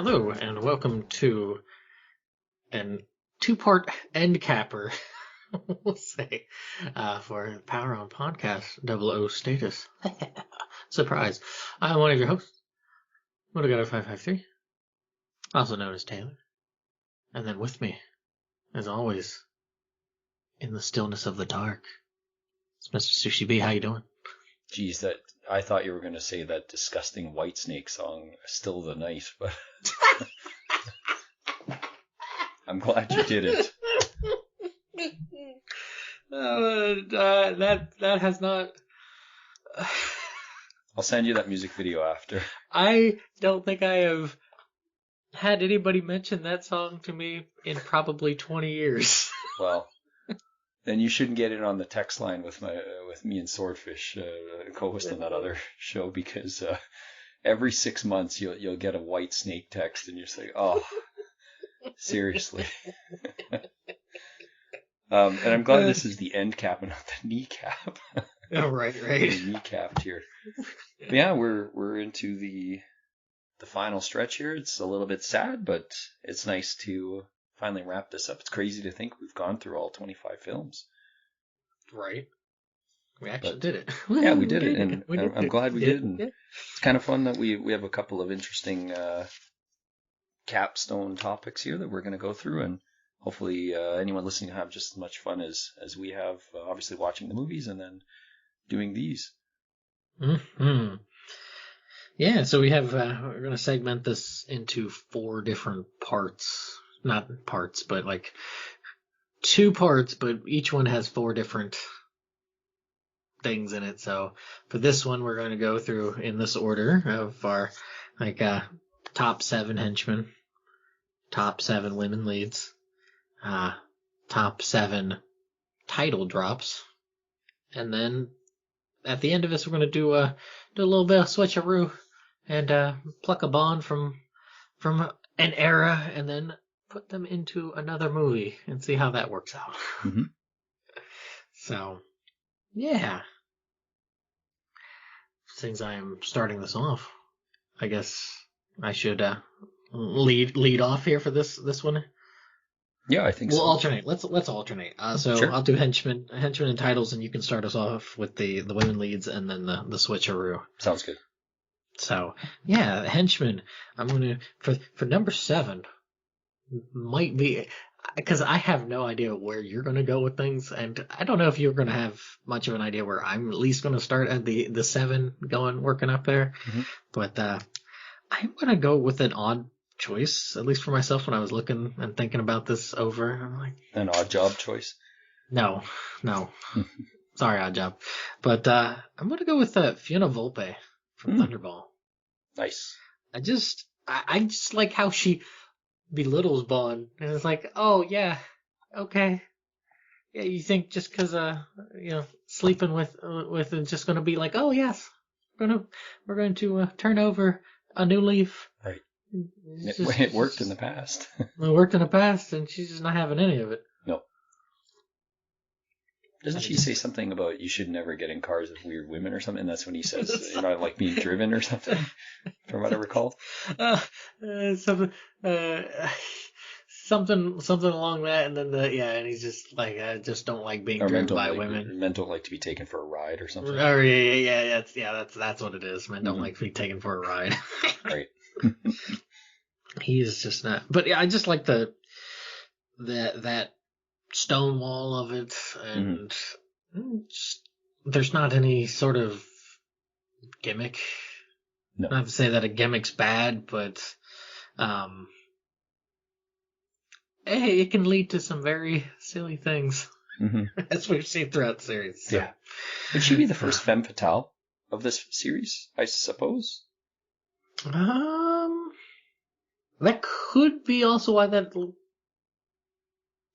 Hello, and welcome to an two-part end capper, we'll say, for Power On Podcast 00Status. Surprise. I'm one of your hosts, Motogato553, also known as Taylor. And then with me, as always, in the stillness of the dark, it's Mr. Sushi B. How you doing? Geez, I thought you were going to say that disgusting Whitesnake song, Still the Night, but I'm glad you did it. That has not... I'll send you that music video after. I don't think I have had anybody mention that song to me in probably 20 years. Well, then you shouldn't get in on the text line with me and Swordfish, co-host on that other show, because every 6 months you'll get a Whitesnake text, and you're just like, oh, seriously. And I'm glad this is the end cap and not the kneecap. Oh, right. Kneecapped here. But yeah, we're into the final stretch here. It's a little bit sad, but it's nice to finally wrap this up. It's crazy to think we've gone through all 25 films. Right. We actually did it. Yeah, we did it, and I'm glad we did. And it's kind of fun that we have a couple of interesting capstone topics here that we're going to go through, and hopefully anyone listening will have just as much fun as we have, obviously watching the movies and then doing these. Mm-hmm. Yeah, so we have, we're going to segment this into 4 different parts. Not parts, but like 2 parts, but each one has 4 different things in it. So for this one, we're going to go through in this order of our top 7 henchmen, top 7 women leads, top 7 title drops, and then at the end of this, we're going to do a little bit of switcheroo and pluck a bond from an era and then put them into another movie and see how that works out. Mm-hmm. So, yeah. Since I am starting this off, I guess I should lead off here for this one. Yeah, I think so. We'll alternate. Let's alternate. So sure. I'll do henchmen and titles, and you can start us off with the women leads, and then the switcheroo. Sounds good. So yeah, henchmen. I'm gonna for number 7. Might be because I have no idea where you're gonna go with things, and I don't know if you're gonna have much of an idea where I'm at least gonna start at the 7 working up there. Mm-hmm. But I'm gonna go with an odd choice, at least for myself when I was looking and thinking about this over. I'm like, an odd job choice? No. Sorry, odd job. But I'm going to go with Fiona Volpe from Thunderball. Nice. I just like how she belittles Bond. And it's like, oh, yeah, okay. Yeah, you think just because, sleeping with is just going to be like, oh, yes, we're going to turn over a new leaf. Right. It worked in the past. It worked in the past, and she's just not having any of it. No. Doesn't she say something about you should never get in cars with weird women or something? That's when he says, you're not like being driven or something, from what I recall. Something along that, and then and he's just like, I just don't like being driven by women. Men don't like to be taken for a ride or something. Oh yeah, that's what it is. Men don't like to be taken for a ride. Right. He's just not. But yeah, I just like that stone wall of it, and there's not any sort of gimmick. No. Not to say that a gimmick's bad, but hey, it can lead to some very silly things, as we've seen throughout the series. So. Yeah. Would she be the first femme fatale of this series, I suppose? That could be also why that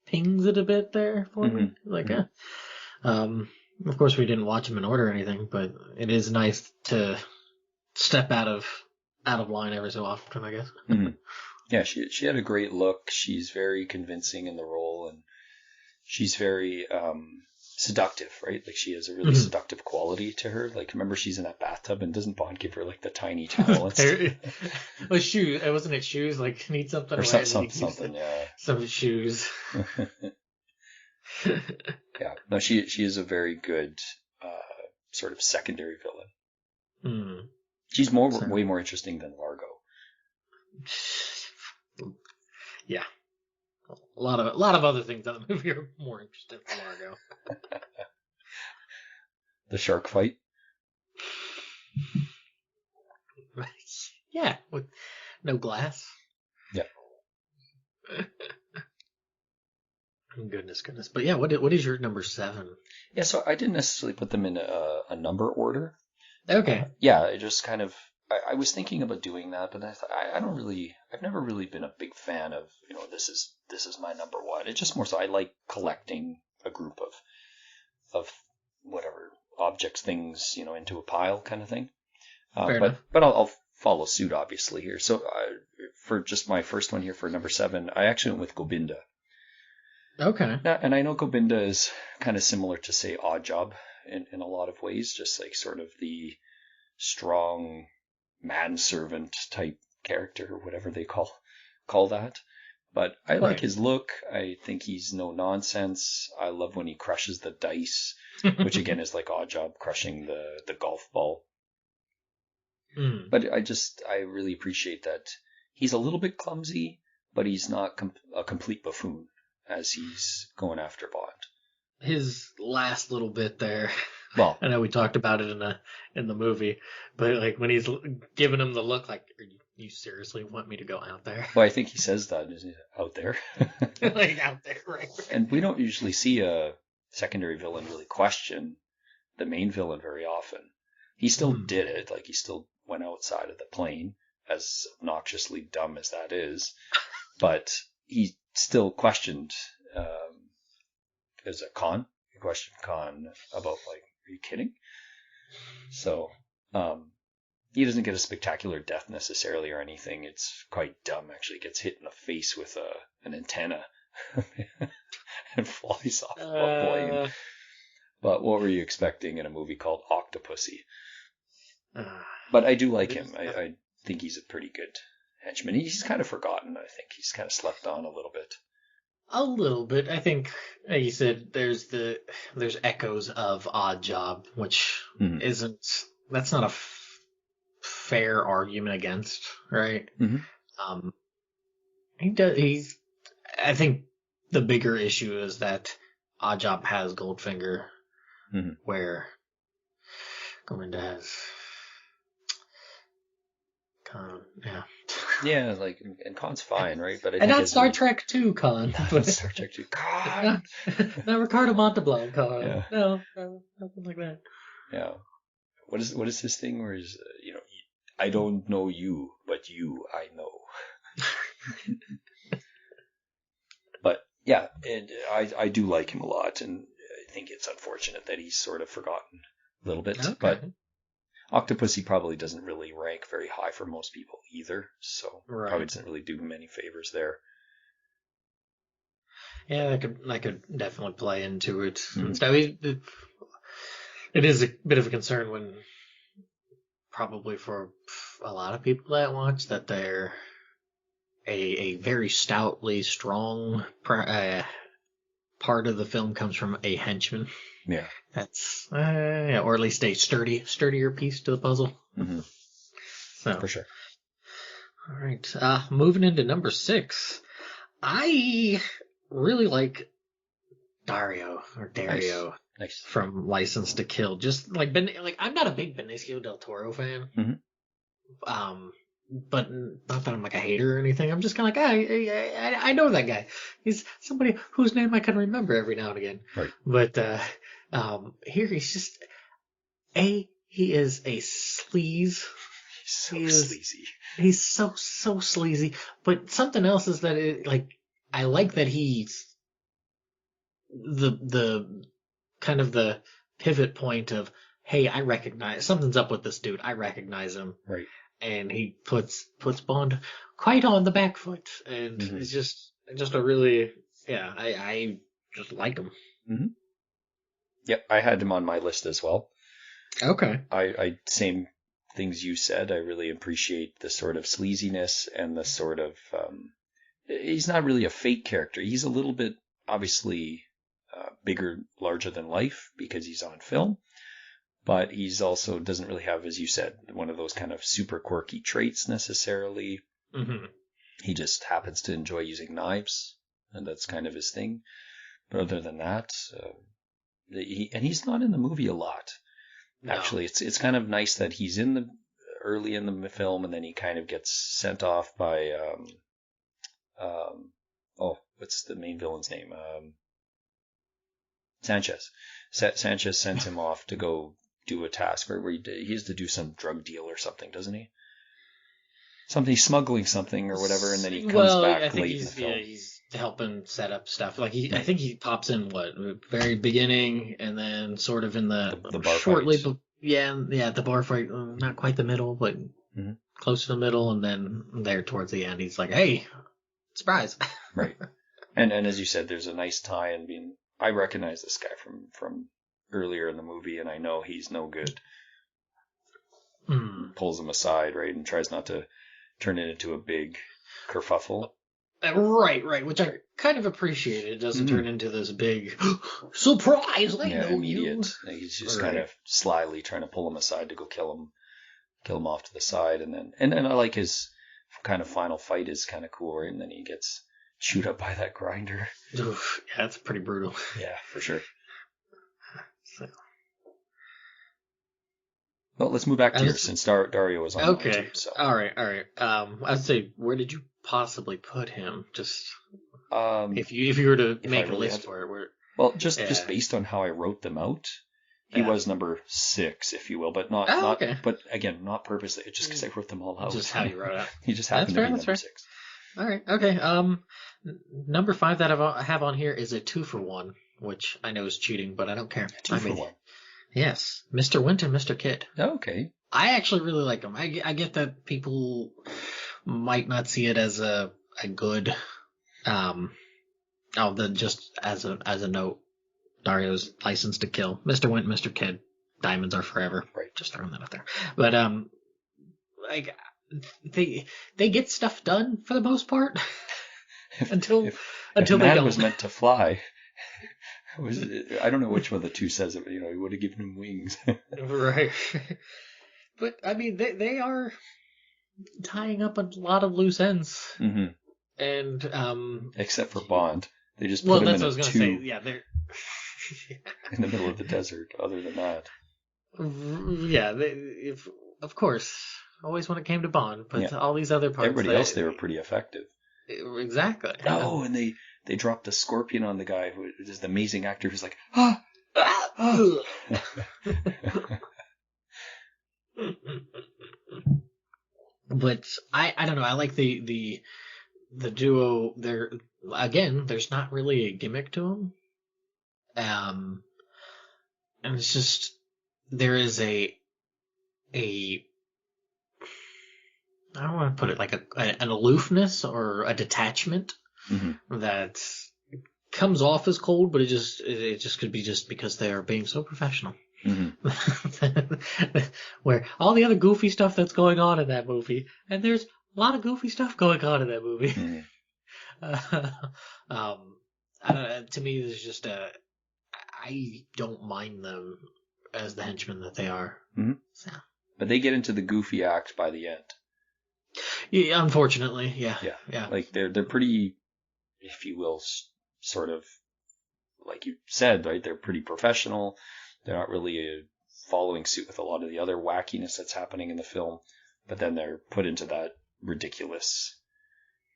pings it a bit there for me. Like, of course we didn't watch them in order or anything, but it is nice to step out of line every so often, I guess. Yeah, she had a great look. She's very convincing in the role, and she's very seductive, right? Like she has a really seductive quality to her. Like remember she's in that bathtub and doesn't Bond give her like the tiny towel? Well, shoes. Wasn't it shoes? Like need something Or right? something, yeah. Some shoes. Yeah. No, she is a very good sort of secondary villain. She's way more interesting than Largo. Yeah. A lot of other things in the movie are more interesting than Largo. The shark fight. Yeah, with no glass. Yeah. Goodness. But yeah, what is your number 7? Yeah, so I didn't necessarily put them in a number order. Okay. Yeah, it just kind of. I was thinking about doing that, but I thought I've never really been a big fan of, this is my number 1. It's just more so I like collecting a group of whatever objects, things, into a pile kind of thing. Fair enough. But I'll follow suit obviously here. So for just my first one here for number 7, I actually went with Gobinda. Okay. Now, and I know Gobinda is kind of similar to say Oddjob in a lot of ways, just like sort of the strong manservant type character or whatever they call that. But I like his look. I think he's no nonsense. I love when he crushes the dice, which again is like Oddjob crushing the golf ball. But I really appreciate that he's a little bit clumsy, but he's not a complete buffoon as he's going after Bond. His last little bit there. Well, I know we talked about it in the movie, but like when he's giving him the look, like, you seriously want me to go out there? Well, I think he says that, isn't he? Out there. Like out there, right? And we don't usually see a secondary villain really question the main villain very often. He still did it, like he still went outside of the plane, as obnoxiously dumb as that is, but he still questioned, is it Khan? He questioned Khan about, like, are you kidding? So, he doesn't get a spectacular death necessarily or anything. It's quite dumb, actually. He gets hit in the face with an antenna and flies off a plane. But what were you expecting in a movie called Octopussy? But I do like him. I think he's a pretty good henchman. He's kind of forgotten, I think. He's kind of slept on a little bit. A little bit. I think, like you said, there's echoes of Oddjob, which that's not a fair argument against, right? Mm-hmm. I think the bigger issue is that Oddjob has Goldfinger, where Govinda has Khan. Yeah. Yeah, like, and Khan's fine, right? But I and think not Star Trek 2 Khan. Not Star Trek 2 Khan. Not Ricardo Montalban Khan. Yeah. No, nothing like that. Yeah. What is his thing where he's, I don't know you, but you I know. But yeah, and I do like him a lot, and I think it's unfortunate that he's sort of forgotten a little bit. Okay. But Octopussy probably doesn't really rank very high for most people either, so probably doesn't really do him any favors there. Yeah, that could definitely play into it. And stuff. It is a bit of a concern when, probably for a lot of people that watch, that they're a very stoutly strong part of the film comes from a henchman. Yeah. That's or at least a sturdier piece to the puzzle. Mm-hmm. So for sure. All right. Moving into number 6. I really like Dario Nice. from License to Kill. Just like I'm not a big Benicio del Toro fan. Mm-hmm. But not that I'm like a hater or anything. I'm just kind of like, I know that guy. He's somebody whose name I can remember every now and again. Right. But here he's just he is a sleaze. He's so sleazy. He's so sleazy. But something else is that I like that he's the kind of the pivot point of, hey, I recognize something's up with this dude. I recognize him. Right. And he puts Bond quite on the back foot, and it's just a really, I just like him. Mm-hmm. Yep, I had him on my list as well. Okay. I same things you said. I really appreciate the sort of sleaziness and the sort of he's not really a fake character. He's a little bit obviously bigger, larger than life because he's on film, but he's also doesn't really have, as you said, one of those kind of super quirky traits necessarily. Mm-hmm. He just happens to enjoy using knives, and that's kind of his thing. But other than that, he's not in the movie a lot. No. Actually, it's kind of nice that he's in the early in the film, and then he kind of gets sent off by what's the main villain's name? Sanchez. Sanchez sends him off to go do a task where he has to do some drug deal or something, doesn't he? He's smuggling something or whatever, and then he comes back late in the film. Yeah, he's helping set up stuff. Like I think he pops in very beginning, and then sort of in the bar shortly, fight. Yeah, the bar fight, not quite the middle, but close to the middle, and then there towards the end, he's like, "Hey, surprise!" Right, and as you said, there's a nice tie in being. I recognize this guy from earlier in the movie, and I know he's no good. Pulls him aside, right, and tries not to turn it into a big kerfuffle. Right, which I kind of appreciate. It doesn't turn into this big surprise. I know immediate. you. He's just kind of slyly trying to pull him aside to go kill him off to the side, and I like his kind of final fight is kind of cool, right? And then he gets chewed up by that grinder. Oof, yeah, that's pretty brutal. Yeah, for sure. So. Well, let's move back to yours since Dario was on. Okay. Too, so. All right. I'd say, where did you possibly put him? Just if you were to make a list for it, well, just based on how I wrote them out, he was number 6, if you will, but not. Okay. But again, not purposely. It's just because I wrote them all out. Just how you wrote it. He just happened to be number 6. All right. Okay. Number 5 that I have on here is a 2-for-1, which I know is cheating, but I don't care. 2-for-1. Yes, Mr. Winter, Mr. Kid. Okay. I actually really like him. I get that people might not see it as a good. Just as a note, Dario's License to Kill. Mr. Wint, Mr. Kid. Diamonds are forever. Right. Just throwing that out there. But like they get stuff done for the most part until they don't. Was meant to fly. I don't know which one of the two says it, but he would have given him wings. Right. But I mean, they are tying up a lot of loose ends. Mm-hmm. And except for Bond, they just put him in a tube. Say. Yeah, they're in the middle of the desert. Other than that, yeah, of course, always when it came to Bond, but all these other parts, everybody else, they were pretty effective. Exactly. Oh, and they dropped the scorpion on the guy who is the amazing actor who's like, But I don't know. I like the duo. There's not really a gimmick to them. And it's just there is a I don't want to put it like an aloofness or a detachment that comes off as cold, but it just could be just because they are being so professional. Where all the other goofy stuff that's going on in that movie, and there's a lot of goofy stuff going on in that movie. I don't know, to me, there's just I don't mind them as the henchmen that they are. So. But they get into the goofy act by the end. Yeah, unfortunately, yeah. Like they're pretty, if you will, sort of like you said, right? They're pretty professional. They're not really following suit with a lot of the other wackiness that's happening in the film, but then they're put into that ridiculous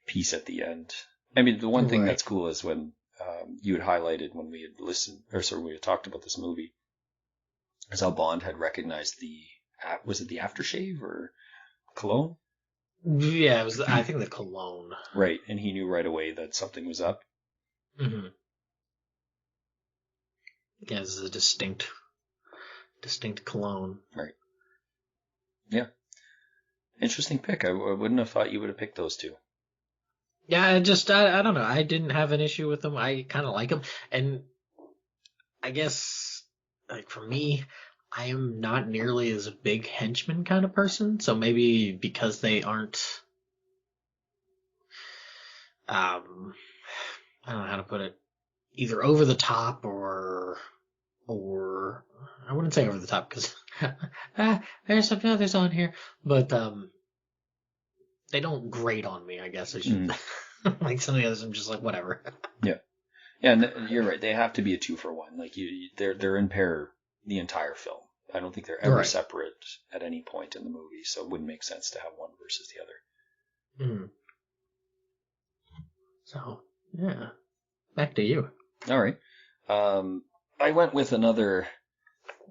piece at the end. I mean, the one thing that's cool is when you had highlighted when we had we had talked about this movie, is how Bond had recognized was it the aftershave or cologne? Yeah, it was. I think the cologne. Right, and he knew right away that something was up. Mm-hmm. Yeah, this is a distinct cologne. Right. Yeah. Interesting pick. I wouldn't have thought you would have picked those two. Yeah, I don't know. I didn't have an issue with them. I kind of like them, and I guess like for me, I am not nearly as a big henchman kind of person. So maybe because they aren't, I don't know how to put it, either over the top or I wouldn't say over the top because there's some others on here, but they don't grate on me. I guess I should. Like some of the others, I'm just like whatever. Yeah, yeah, and you're right. They have to be a 2-for-1. Like they're in pair the entire film. I don't think they're ever Right. separate at any point in the movie, so it wouldn't make sense to have one versus the other. Mm. So yeah, back to you. All right. I went with another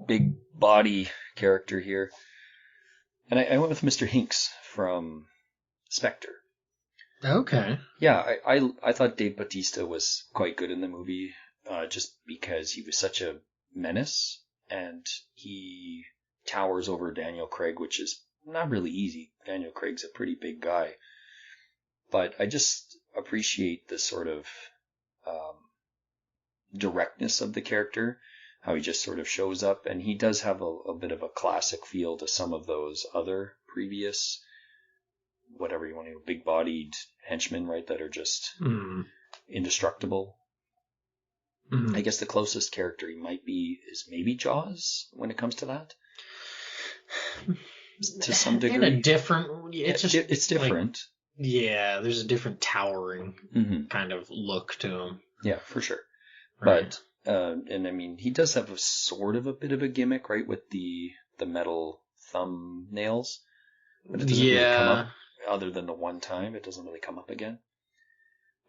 big body character here, and I went with Mr. Hinks from Spectre. Okay. Yeah, I thought Dave Bautista was quite good in the movie, just because he was such a menace, and he towers over Daniel Craig, which is not really easy. Daniel Craig's a pretty big guy, but I just appreciate the sort of directness of the character, how he just sort of shows up, and he does have a bit of a classic feel to some of those other previous, whatever you want to, big-bodied henchmen, right, that are just indestructible. I guess the closest character he might be is maybe Jaws when it comes to that. To some degree. In a different, it's different. Like, yeah, there's a different towering kind of look to him. Yeah, for sure. Right. But and I mean, he does have a sort of a bit of a gimmick, right, with the metal thumbnails. But it doesn't really come up, other than the one time. It doesn't really come up again.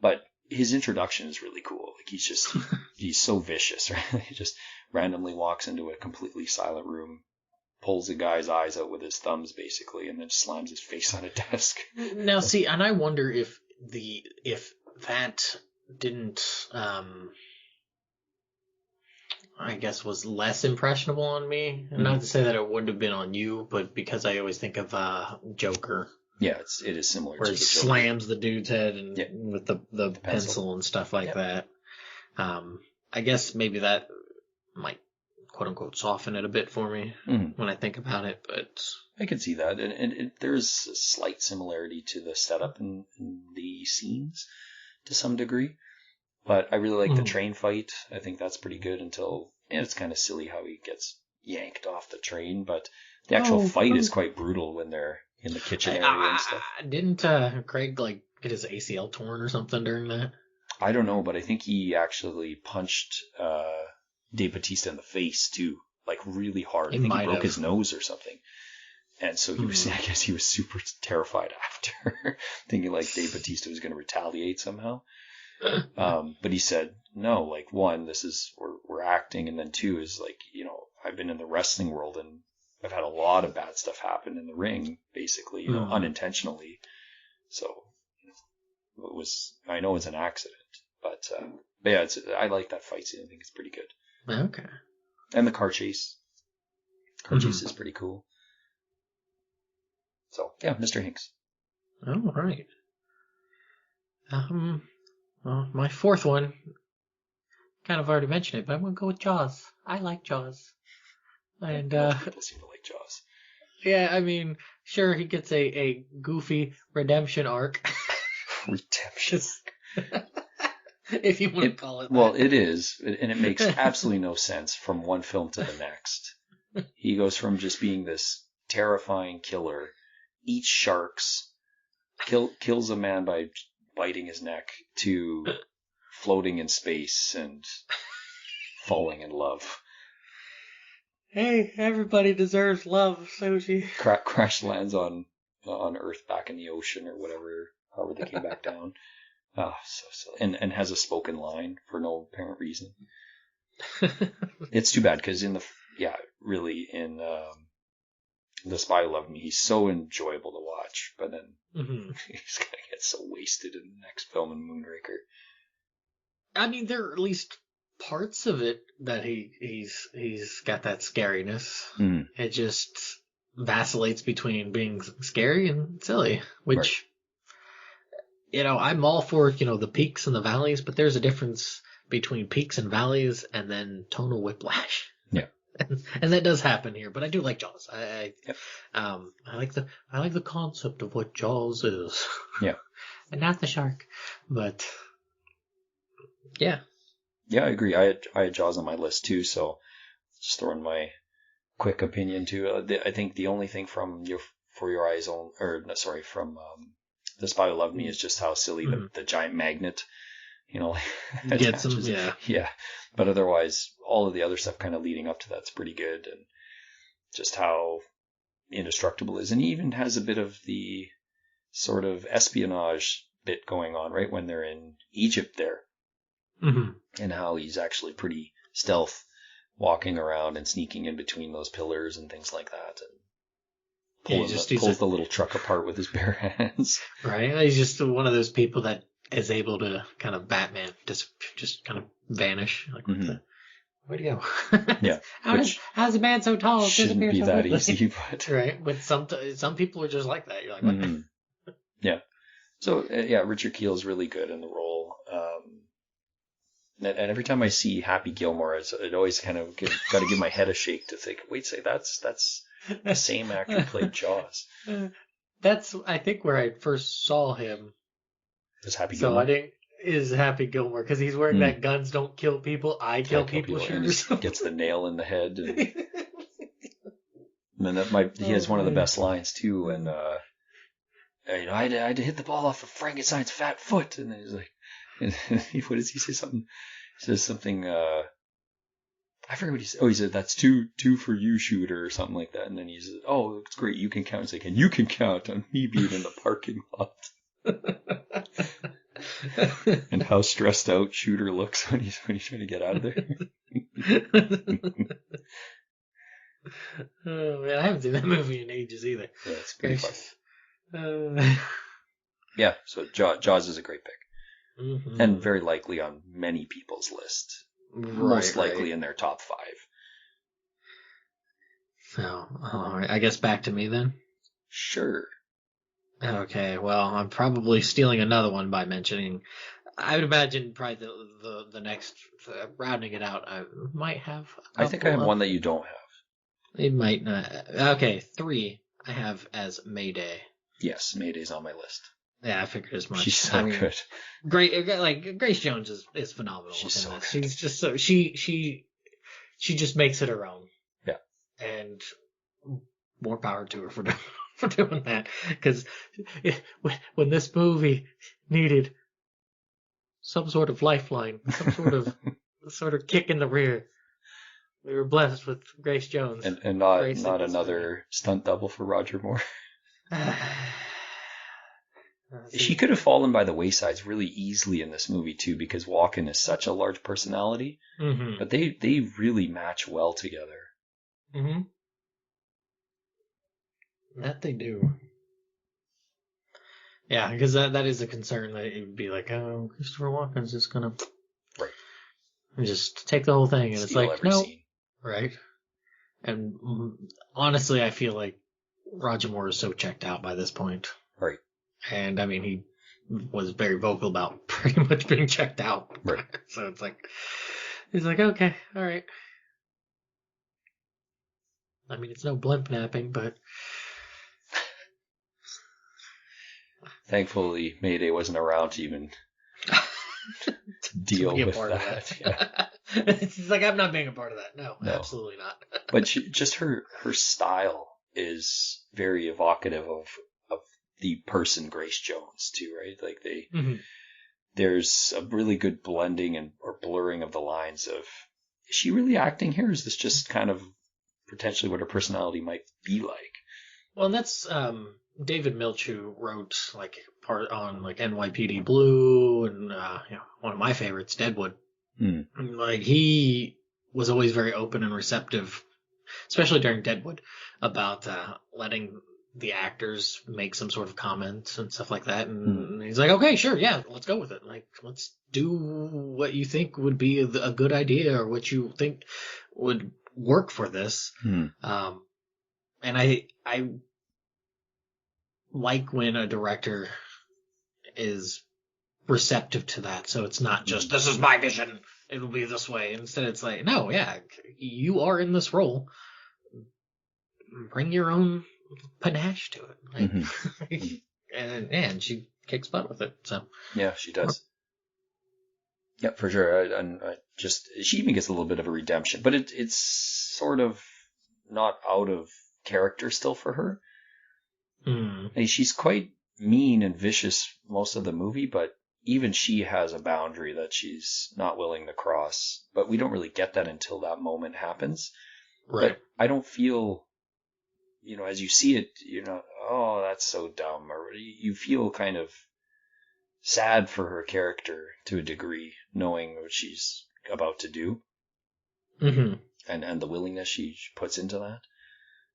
But his introduction is really cool. Like he's so vicious, right? He just randomly walks into a completely silent room, pulls a guy's eyes out with his thumbs, basically, and then slams his face on a desk. Now, see, and I wonder if that didn't, I guess, was less impressionable on me. And not to say that it wouldn't have been on you, but because I always think of Joker. Yeah, it is similar where to he the Joker. slams the dude's head and with the pencil and stuff like that. I guess maybe that might quote unquote soften it a bit for me when I think about it, but I can see that, and there's a slight similarity to the setup in the scenes to some degree. But I really like the train fight. I think that's pretty good until it's kind of silly how he gets yanked off the train, but the actual fight is quite brutal when they're in the kitchen area and stuff. Didn't Craig get his ACL torn or something during that? I don't know, but I think he actually punched Dave Bautista in the face too, like really hard. I think he broke his nose or something. And so he was, I guess he was super terrified after, thinking like Dave Bautista was going to retaliate somehow. But he said, no, like one, this is, we're acting. And then two is like, I've been in the wrestling world and I've had a lot of bad stuff happen in the ring, basically, unintentionally. So I know it's an accident, but yeah, I like that fight scene. I think it's pretty good. Okay. And the car chase. Car chase is pretty cool. So yeah, Mr. Hinks. All right. Well, my fourth one, kind of already mentioned it, but I'm going to go with Jaws. I like Jaws. And, most people seem to like Jaws. Yeah, I mean, sure, he gets a goofy redemption arc. Redemption. If you want to call it that. Well, it is, and it makes absolutely no sense from one film to the next. He goes from just being this terrifying killer, eats sharks, kills a man by biting his neck, to floating in space and falling in love. Hey, everybody deserves love, Soji. Crash lands on Earth back in the ocean or however they came back down. Oh, so silly. And has a spoken line for no apparent reason. It's too bad because in The Spy Who Loved Me, he's so enjoyable to watch, but then he's gonna get so wasted in the next film in Moonraker. I mean, there are at least parts of it that he's got that scariness. It just vacillates between being scary and silly, which I'm all for the peaks and the valleys, but there's a difference between peaks and valleys and then tonal whiplash. Yeah, And that does happen here, but I do like Jaws. Yep. I like the concept of what Jaws is. Yeah. And not the shark. But yeah. Yeah, I agree. I had Jaws on my list too, so just throwing my quick opinion too. I think the only thing from For Your Eyes Only, or no, sorry, from The Spy Who Loved Me is just how silly the giant magnet, Gets them, attaches. yeah. Yeah. But otherwise, all of the other stuff kind of leading up to that's pretty good, and just how indestructible is, and he even has a bit of the sort of espionage bit going on right when they're in Egypt there, and how he's actually pretty stealth, walking around and sneaking in between those pillars and things like that, and pulls the little truck apart with his bare hands. Right, he's just one of those people that is able to kind of Batman just kind of vanish. Like where'd he go? Yeah, how's a man so tall shouldn't be that easy, but right. But some people are just like that. You're like, what? Yeah. So yeah, Richard Kiel is really good in the role. And every time I see Happy Gilmore, it always kind of got to give my head a shake to think, wait, say that's the same actor who played Jaws. That's, I think, where I first saw him. Is Happy Gilmore? Is Happy Gilmore, because he's wearing that guns don't kill people, I kill people shirt. And he gets the nail in the head. And then he has one of the best lines too, and I had to hit the ball off of Frankenstein's fat foot, and then he's like, what does he say? Something. He says something. I forget what he said. Oh, he said that's two for you, shooter, or something like that. And then he says, "Oh, it's great. You can count." He's like, "And you can count on me being in the parking lot." And how stressed out Shooter looks when he's trying to get out of there. Oh man, I haven't seen that movie in ages either. Yeah, it's pretty fun. Yeah, so Jaws is a great pick. And very likely on many people's list. Most likely in their top 5. So, all right. I guess back to me then? Sure. Okay, well, I'm probably stealing another one by mentioning. I would imagine probably the next, rounding it out, I might have I think I have one that you don't have. It might not. Okay, 3 I have as Mayday. Yes, Mayday's on my list. Yeah, I figured as much. She's so good. Great, like Grace Jones is phenomenal. She's so good. She's just so she just makes it her own. Yeah. And more power to her for doing that, because when this movie needed some sort of lifeline, some sort of kick in the rear, we were blessed with Grace Jones. And not another stunt double for Roger Moore. She could have fallen by the wayside really easily in this movie too, because Walken is such a large personality. But they really match well together. That they do. Yeah, because that is a concern, that it would be like, oh, Christopher Walken's just gonna just take the whole thing, and Steal it's like, no, scene. Right? And honestly, I feel like Roger Moore is so checked out by this point. Right. And I mean, he was very vocal about pretty much being checked out. Right. So it's like, he's like, okay, all right. I mean, it's no blimp napping, but thankfully Mayday wasn't around to even deal with that. Yeah. It's like, I'm not being a part of that. No. Absolutely not. But her style is very evocative of the person Grace Jones too, right? Like there's a really good blending or blurring of the lines of, is she really acting here? Is this just kind of potentially what her personality might be like? Well, and that's David Milch, who wrote like part on like NYPD Blue and one of my favorites, Deadwood. Like, he was always very open and receptive, especially during Deadwood, about letting the actors make some sort of comments and stuff like that. And he's like, okay, sure, yeah, let's go with it. Like, let's do what you think would be a good idea, or what you think would work for this. And I like when a director is receptive to that, so it's not just, this is my vision, it'll be this way. Instead, it's like, no, yeah, you are in this role. Bring your own panache to it. Like, Mm-hmm. and she kicks butt with it. So Yeah, she does. Yeah, for sure. She even gets a little bit of a redemption, but it's sort of not out of character still for her. And she's quite mean and vicious most of the movie, but even she has a boundary that she's not willing to cross. But we don't really get that until that moment happens. right. But I don't feel, as you see it, oh, that's so dumb. Or you feel kind of sad for her character to a degree, knowing what she's about to do. Mm-hmm. And the willingness she puts into that.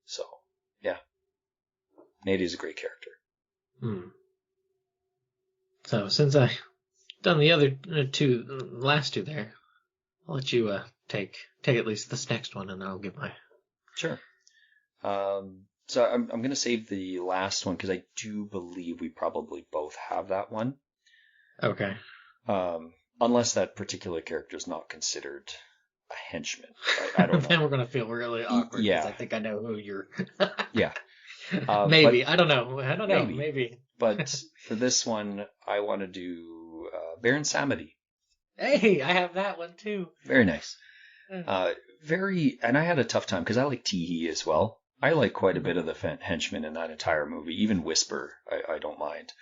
So, yeah. Nadia's a great character. So since I done the other last two there, I'll let you take at least this next one, and then I'll give my. Sure. So I'm going to save the last one because I do believe we probably both have that one. Okay. Unless that particular character is not considered a henchman. I don't know. Then we're gonna feel really awkward because Yeah. I think I know who you're. Yeah. Maybe. But I don't know. Maybe. But for this one, I want to do Baron Samedi. Hey, I have that one too. Very nice. And I had a tough time because I like Teehee as well. I like quite a bit of the henchmen in that entire movie. Even Whisper, I don't mind.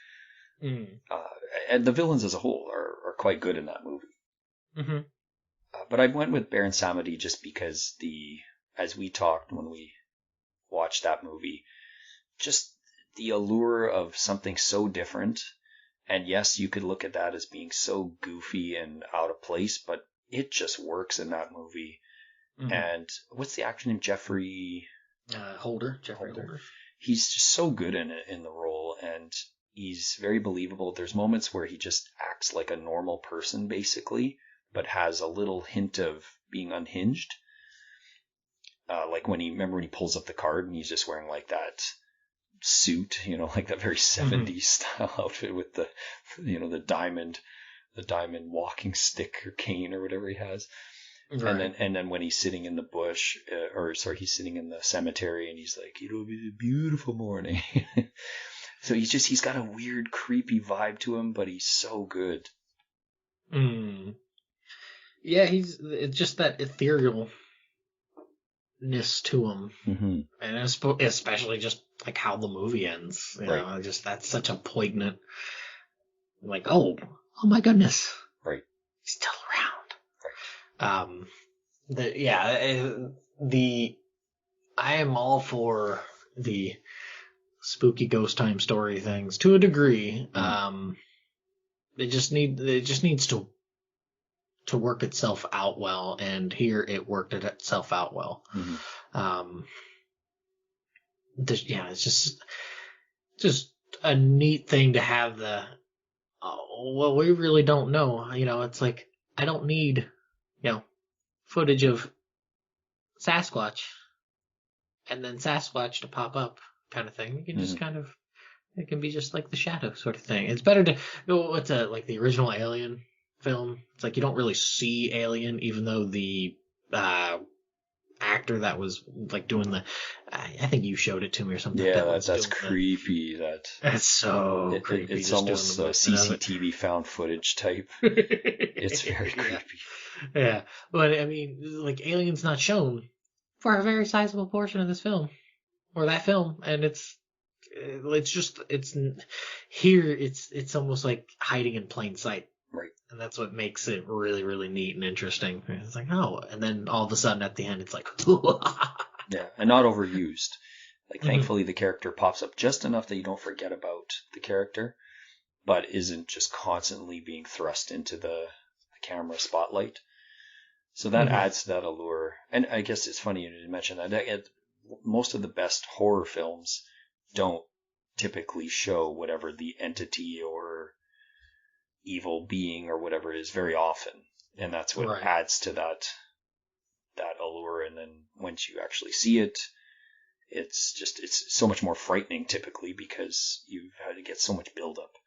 And the villains as a whole are quite good in that movie. Mm-hmm. But I went with Baron Samedi just because as we talked when we watched that movie, just the allure of something so different. And yes, you could look at that as being so goofy and out of place, but it just works in that movie. Mm-hmm. And what's the actor name? Jeffrey Holder. Jeffrey Holder. He's just so good in the role, and he's very believable. There's moments where he just acts like a normal person, basically, but has a little hint of being unhinged. Like when he pulls up the card and he's just wearing like that suit, like that very 70s style outfit with the diamond walking stick or cane or whatever he has. Right. And then when he's sitting in the bush, he's sitting in the cemetery and he's like, it'll be a beautiful morning. So he's got a weird, creepy vibe to him, but he's so good. Yeah, it's just that etherealness to him. Mm-hmm. And especially just like how the movie ends. You know, just that's such a poignant, like, oh my goodness. Right. He's still around. I am all for the spooky ghost time story things to a degree. Mm-hmm. It just needs to work itself out well, and here it worked itself out well. Mm-hmm. It's just a neat thing to have well, we really don't know. It's like, I don't need, footage of Sasquatch and then Sasquatch to pop up kind of thing. You can just it can be just like the shadow sort of thing. It's better to, like the original Alien film. It's like you don't really see Alien, even though the actor that was like doing I think you showed it to me or something. Yeah, that's creepy. That's so creepy. It's almost a CCTV found footage type. It's very creepy. Yeah, but I mean, like, Alien's not shown for a very sizable portion of this film or that film, and it's almost like hiding in plain sight. Right. And that's what makes it really, really neat and interesting. It's like, oh, and then all of a sudden at the end, it's like, yeah, and not overused. Like, thankfully, the character pops up just enough that you don't forget about the character, but isn't just constantly being thrust into the camera spotlight. So that adds to that allure. And I guess it's funny you mention that. Most of the best horror films don't typically show whatever the entity or evil being or whatever it is very often, and that's what adds to that allure. And then once you actually see it, it's so much more frightening typically because you've had to get so much buildup.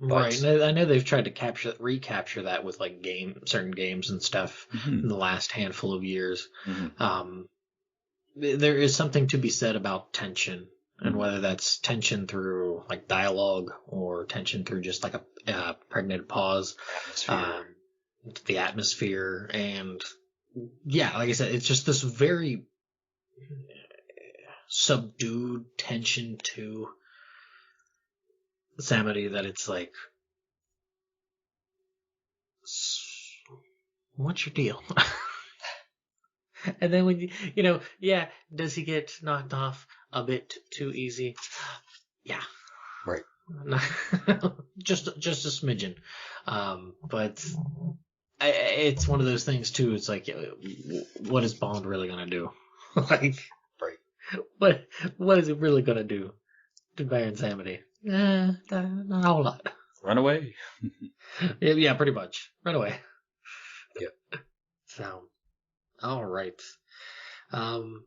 Right. But And I know they've tried to recapture that with like certain games and stuff in mhm, the last handful of years. mhm, Um, there is something to be said about tension, and mhm. whether that's tension through like dialogue or tension through just like a pregnant pause, Atmosphere. um, the atmosphere, and yeah, like I said, it's just this very subdued tension to Samity that it's like, what's your deal? And then when yeah, does he get knocked off a bit too easy? Yeah, Right. just a smidgen. But it's one of those things too. It's like, what is Bond really gonna do? Like, Right. what what is he really gonna do to Baron Samedi? Not a whole lot. Run away. Yeah, pretty much. Run away. Yeah. So, all right. Um,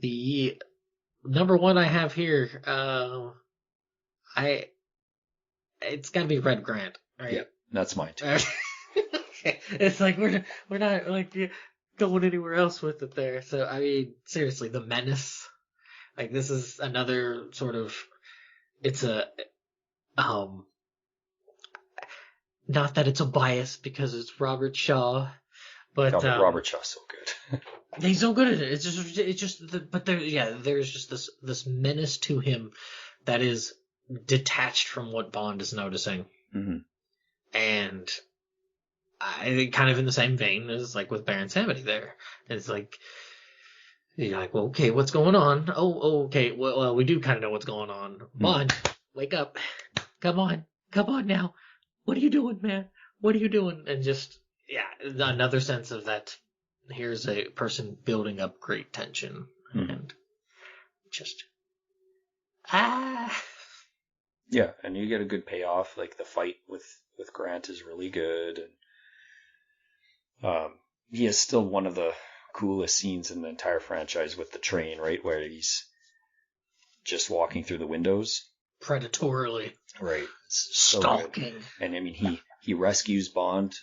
the number one I have here, I it's got to be Red Grant, Yeah. right? That's mine too. Okay. It's like we're not like going anywhere else with it there. So I mean, seriously, the menace. Like this is another sort of. It's a um. Not that it's a bias because it's Robert Shaw, Oh, but but Robert Shaw's so good. he's so good at it. But there's just this menace to him that is detached from what Bond is noticing, Hmm. and I kind of in the same vein as like with Baron Samedi there. It's like you're like, well, okay, what's going on? Oh, okay, well, we do kind of know what's going on. Mm. Bond, wake up, come on now. What are you doing, man? What are you doing? And just yeah, another sense of that. Here's a person building up great tension Hmm. and just ah. Yeah, and you get a good payoff. Like the fight with Grant is really good, and he is still one of the coolest scenes in the entire franchise with the train, right, where he's just walking through the windows. Predatorily Right, it's so good. stalking. And I mean, he rescues Bond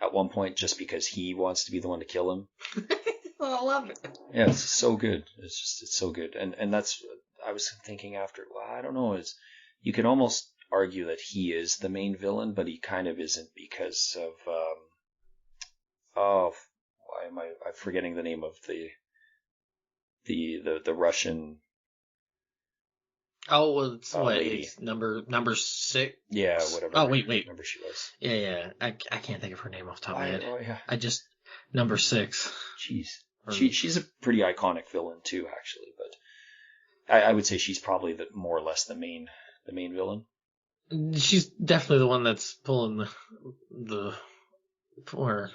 at one point just because he wants to be the one to kill him. I love it. Yeah, it's so good. It's so good, and that's I was thinking after. Well, I don't know. Is you could almost argue that he is the main villain, but he kind of isn't because of oh, why am I'm forgetting the name of the Russian Oh, well, it's what? lady. It's number 6. Yeah, whatever. Oh, wait. Number she was. Yeah. I can't think of her name off the top of my Why? head. Oh yeah. I just number 6. Jeez. Or- She's a pretty iconic villain too, actually. But I would say she's probably more or less the main villain. She's definitely the one that's pulling the or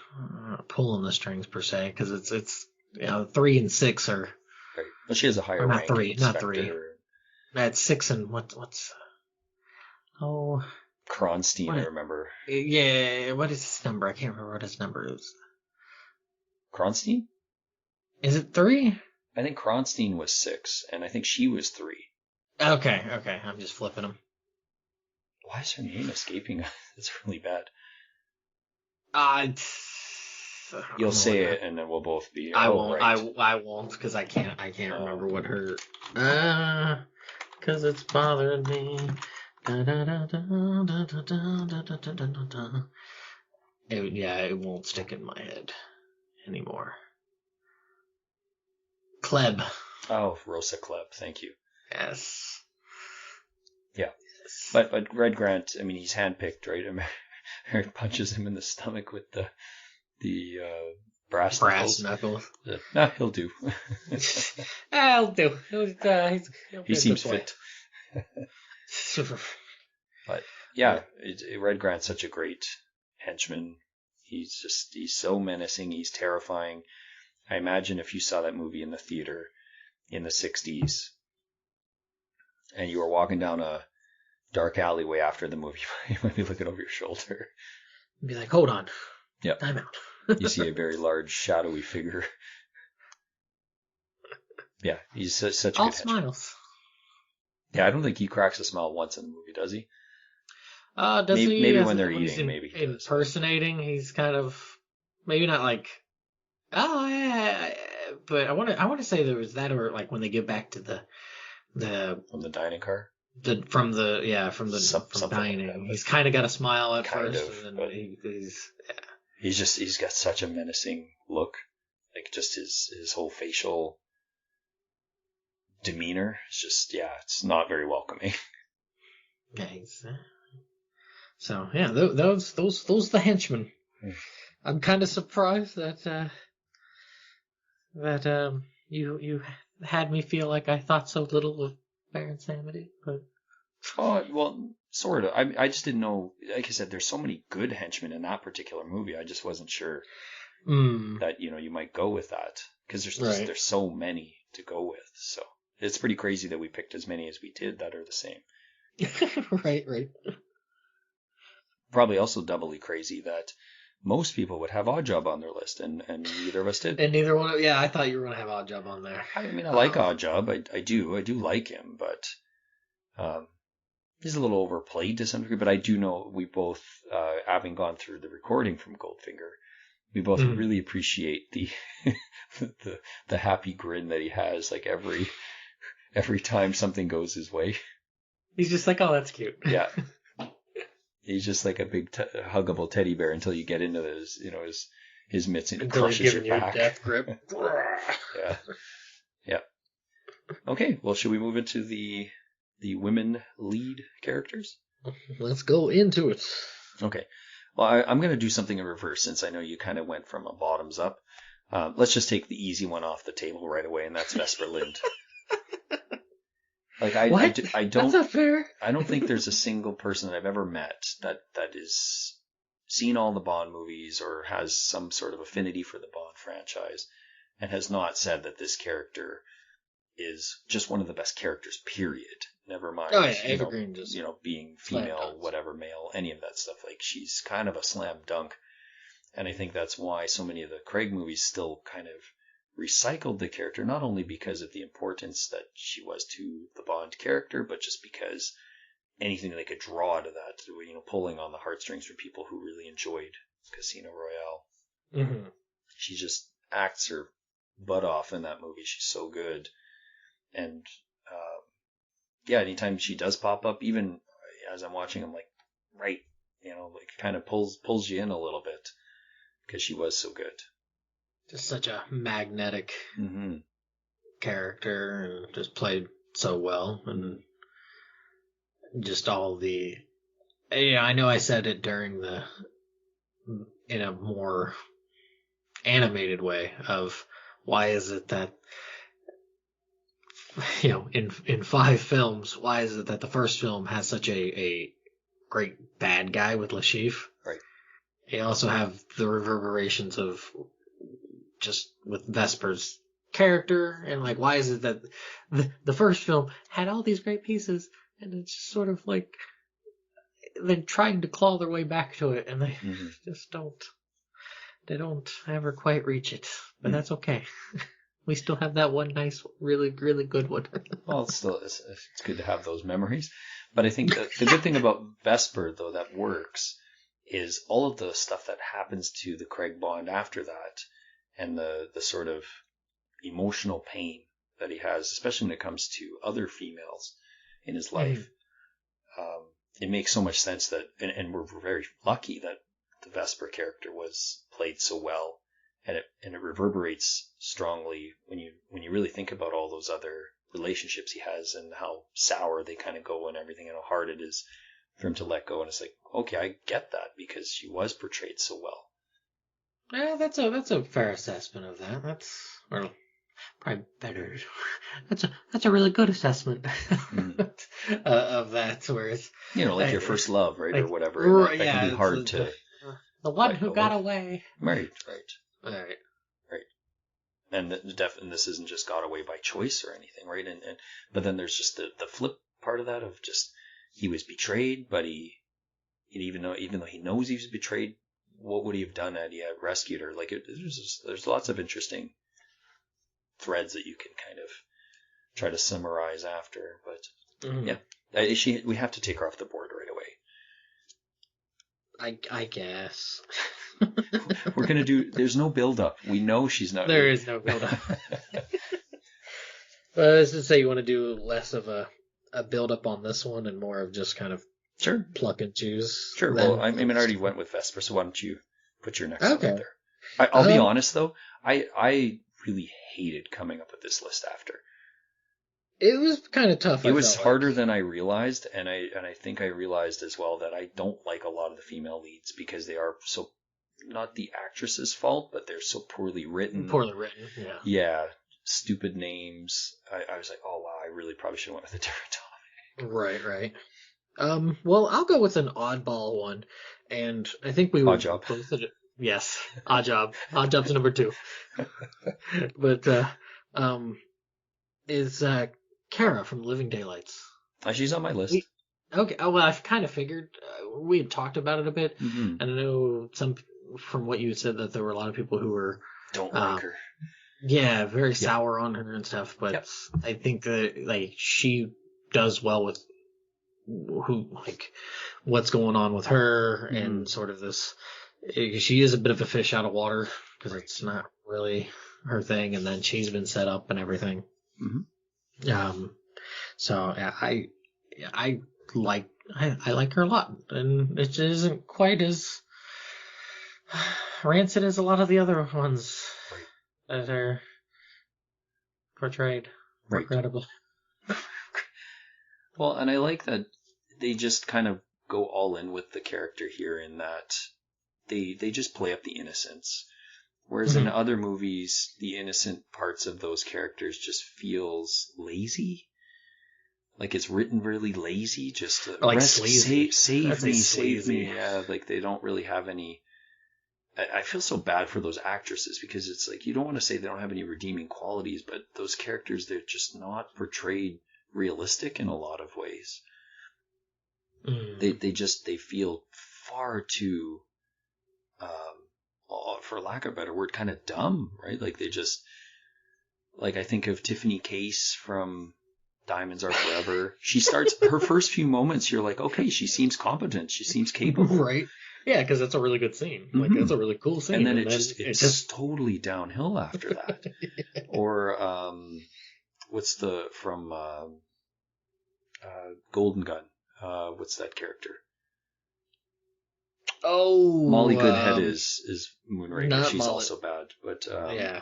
pulling the strings per se, because it's 3 and 6 are Right. But she has a higher or not rank. 3, not 3. Inspector. That's 6 and what's oh Kronstein, I what remember. yeah, what is his number? I can't remember what his number is. Kronstein? Is it 3? I think Kronstein was 6, and I think she was 3. Okay, I'm just flipping them. Why is her name escaping? That's really bad. You'll say it, and then we'll both be. I Oh, won't. right. I won't because I can't remember what her. Because it's bothering me. It won't stick in my head anymore. Kleb. Oh, Rosa Klebb. Thank you. Yes. Yeah. But Red Grant, I mean, he's handpicked, right? I mean, Eric punches him in the stomach with the brass knuckles. He'll do. I'll do. He seems fit. But yeah, Red Grant's such a great henchman. He's so menacing. He's terrifying. I imagine if you saw that movie in the theater in the 60s and you were walking down a dark alleyway after the movie, you might be looking over your shoulder. Be like, hold on. Yeah. Time out. You see a very large, shadowy figure. Yeah, he's such a All good henchman. smiles. Yeah, I don't think he cracks a smile once in the movie, does he? Does he? Maybe when they're When he's eating, maybe he does. impersonating, he's kind of maybe not like, oh yeah, but I want to say there was that, or like when they get back to the From the dining car? from the from Something like that. dining, he's kind of got a smile at Kind first, of, and then but he's he's got such a menacing look. Like just his whole facial demeanor. It's just, yeah, it's not very welcoming. yeah, so yeah, those the henchmen. I'm kind of surprised that you had me feel like I thought so little of Baron Samedi, but Oh, well, sort of. I just didn't know. Like I said, there's so many good henchmen in that particular movie. I just wasn't sure that you might go with that because right, there's so many to go with. So it's pretty crazy that we picked as many as we did that are the same. right. Probably also doubly crazy that most people would have Oddjob on their list, and neither of us did. And neither one. Yeah, I thought you were gonna have Oddjob on there. I mean, I like Oddjob. I do like him, but he's a little overplayed to some degree. But I do know we both, having gone through the recording from Goldfinger, we both really appreciate the the happy grin that he has, like every time something goes his way. He's just like, oh, that's cute. Yeah. He's just like a big huggable teddy bear until you get into his mitts and he crushes your back. You a death grip. Yeah. Yeah. Okay, well, should we move into the women lead characters? Let's go into it. Okay. Well, I'm going to do something in reverse since I know you kind of went from a bottoms up. Let's just take the easy one off the table right away, and that's Vesper Lind. Like I don't. That's not fair. I don't think there's a single person that I've ever met that is seen all the Bond movies or has some sort of affinity for the Bond franchise and has not said that this character is just one of the best characters, period. Never mind, Oh yeah, Ava Green just being female, whatever, male, any of that stuff. Like she's kind of a slam dunk, and I think that's why so many of the Craig movies still kind of recycled the character, not only because of the importance that she was to the Bond character, but just because anything they could draw to that, pulling on the heartstrings for people who really enjoyed Casino Royale. Mm-hmm. She just acts her butt off in that movie. She's so good. And yeah, anytime she does pop up, even as I'm watching, I'm like, right, like kind of pulls you in a little bit because she was so good. Just such a magnetic character and just played so well. And just all the, I know I said it in a more animated way of why is it that, in 5 films, why is it that the first film has such a great bad guy with Lashif? Right. You also have the reverberations of just with Vesper's character, and like, why is it that the first film had all these great pieces, and it's just sort of like they're trying to claw their way back to it, and they just don't ever quite reach it. But that's okay. We still have that one nice, really, really good one. Well, it's good to have those memories. But I think the good thing about Vesper, though, that works, is all of the stuff that happens to the Craig Bond after that, and the sort of emotional pain that he has, especially when it comes to other females in his life. It makes so much sense that, and we're very lucky that the Vesper character was played so well. And it reverberates strongly when you really think about all those other relationships he has and how sour they kind of go and everything, and how hard it is for him to let go. And it's like, okay, I get that because she was portrayed so well. Yeah, that's a fair assessment of that. That's probably better. That's a really good assessment of that. Whereas like your first love, right, or whatever. And that can be hard to. The one who got away. Right. All right. And this isn't just got away by choice or anything, right? But then there's just the flip part of that of just he was betrayed, but even though he knows he was betrayed, what would he have done had he rescued her? Like there's lots of interesting threads that you can kind of try to summarize after, but Mhm. Yeah. We have to take her off the board right away. I guess. We're going to do, there's no build up. We know she's not. There is no build up. But as to say, you want to do less of a build up on this one and more of just kind of Sure. pluck and choose. Sure. Well, I already went with Vesper, so why don't you put your next one up there? I'll be honest though, I really hated coming up with this list after. It was kind of tough. It was harder than I realized, and I think I realized as well that I don't like a lot of the female leads because they are so, not the actress's fault, but they're so poorly written. Poorly written, yeah. Yeah, stupid names. I was like, oh wow, I really probably should have went with a different topic. Right. Well, I'll go with an oddball one, and I think we would Odd Job. Yes, Odd Job. Odd Job's number 2. But is Kara from Living Daylights. She's on my list. Okay. Oh, well, I've kind of figured. We had talked about it a bit, Mm-hmm. and I know from what you said that there were a lot of people who were don't like her. Yeah, very sour on her and stuff. But I think that she does well with what's going on with her and sort of this. She is a bit of a fish out of water because it's not really her thing, and then she's been set up and everything. Mm-hmm. So yeah, I like her a lot, and it isn't quite as rancid as a lot of the other ones that are portrayed regrettably. Well, and I like that they just kind of go all in with the character here in that they just play up the innocence. Whereas in other movies, the innocent parts of those characters just feels lazy. Like it's written really lazy, just to like sleazy. Save me. Yeah, like they don't really have any. I feel so bad for those actresses because it's like you don't want to say they don't have any redeeming qualities, but those characters, they're just not portrayed realistic in a lot of ways. They feel far too, for lack of a better word, kind of dumb, right? Like they just, like I think of Tiffany Case from Diamonds Are Forever. She starts her first few moments. You're like, okay, she seems competent. She seems capable, right? Yeah, because that's a really good scene. Like that's a really cool scene. And then it's just totally downhill after that. Or what's from Golden Gun? What's that character? Oh, Molly Goodhead is Moonraker. She's Molly. Also bad, but yeah.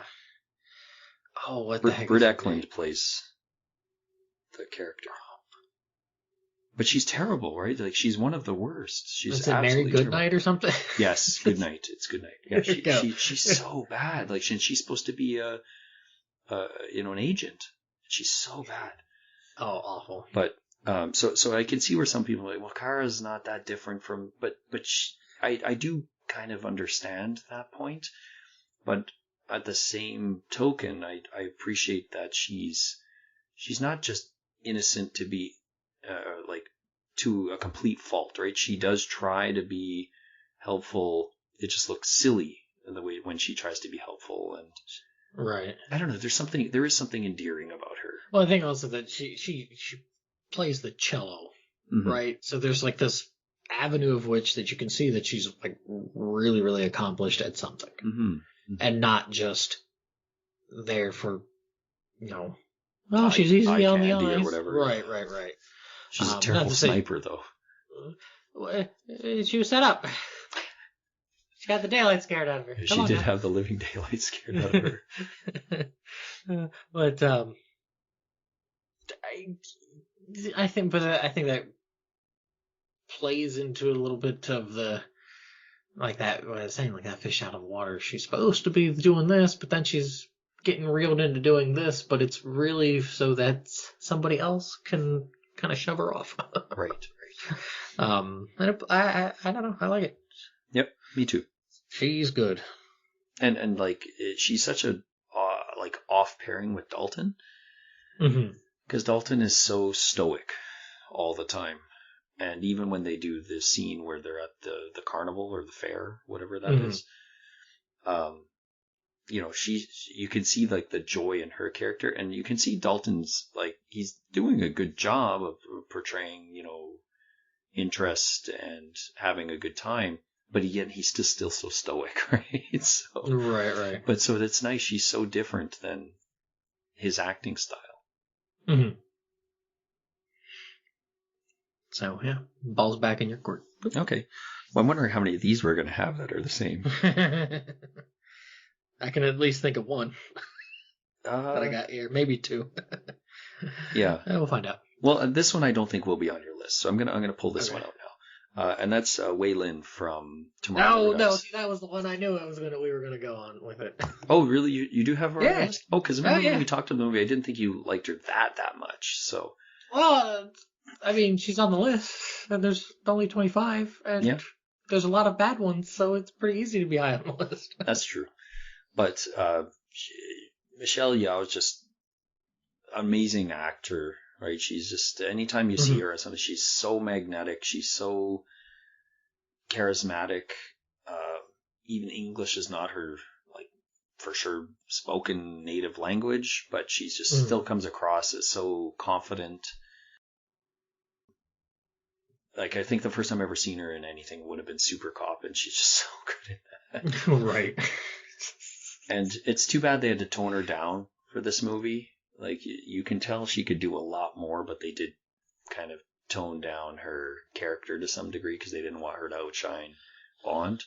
Oh, what the heck? Britt Eklund plays the character, but she's terrible, right? Like she's one of the worst. She's absolutely Mary Goodnight or something. Yes, Goodnight. It's Goodnight. Yeah, she's so bad. Like she's supposed to be an agent. She's so bad. Oh, awful. But so I can see where some people are like, well, Kara's not that different from, but I do kind of understand that point, but at the same token, I appreciate that she's not just innocent to be to a complete fault, right? She does try to be helpful. It just looks silly in the way when she tries to be helpful, and right. I don't know. There is something endearing about her. Well, I think also that she plays the cello, right? So there's like this avenue of which that you can see that she's like really, really accomplished at something, and not just there for she's easy on the eyes, or whatever. Right. She's a terrible sniper, though. She was set up. She got the daylight scared out of her. She did have the living daylight scared out of her. But I think that plays into a little bit of the like that. What I was saying, like that fish out of water. She's supposed to be doing this, but then she's getting reeled into doing this. But it's really so that somebody else can kind of shove her off. Right. And I don't know. I like it. Yep, me too. She's good. And like she's such a off pairing with Dalton. Because Dalton is so stoic all the time. And even when they do the scene where they're at the carnival or the fair, whatever that is, you can see like the joy in her character, and you can see Dalton's like he's doing a good job of portraying, interest and having a good time, but yet he's still so stoic, right? So Right. But so that's nice. She's so different than his acting style. Mm-hmm. So yeah, ball's back in your court. Okay. Well, I'm wondering how many of these we're going to have that are the same. I can at least think of one that I got here, maybe two. Yeah, we'll find out. Well, this one I don't think will be on your list, so I'm gonna pull this one out now, and that's Wei Lin from Tomorrow. No, see, that was the one I knew we were gonna go on with it. Oh, really? You do have her on your list? Oh, because remember when we talked about the movie, I didn't think you liked her that much. So. Well, I mean, she's on the list, and there's only 25, and there's a lot of bad ones, so it's pretty easy to be high on the list. That's true, but Michelle Yeoh is just amazing actor, right? She's just, anytime you see her or something, she's so magnetic. She's so charismatic. Even English is not her, like, for sure spoken native language, but she's just still comes across as so confident. Like, I think the first time I ever seen her in anything would have been Super Cop, and she's just so good in that. Right. And it's too bad they had to tone her down for this movie. Like, you can tell she could do a lot more, but they did kind of tone down her character to some degree because they didn't want her to outshine Bond.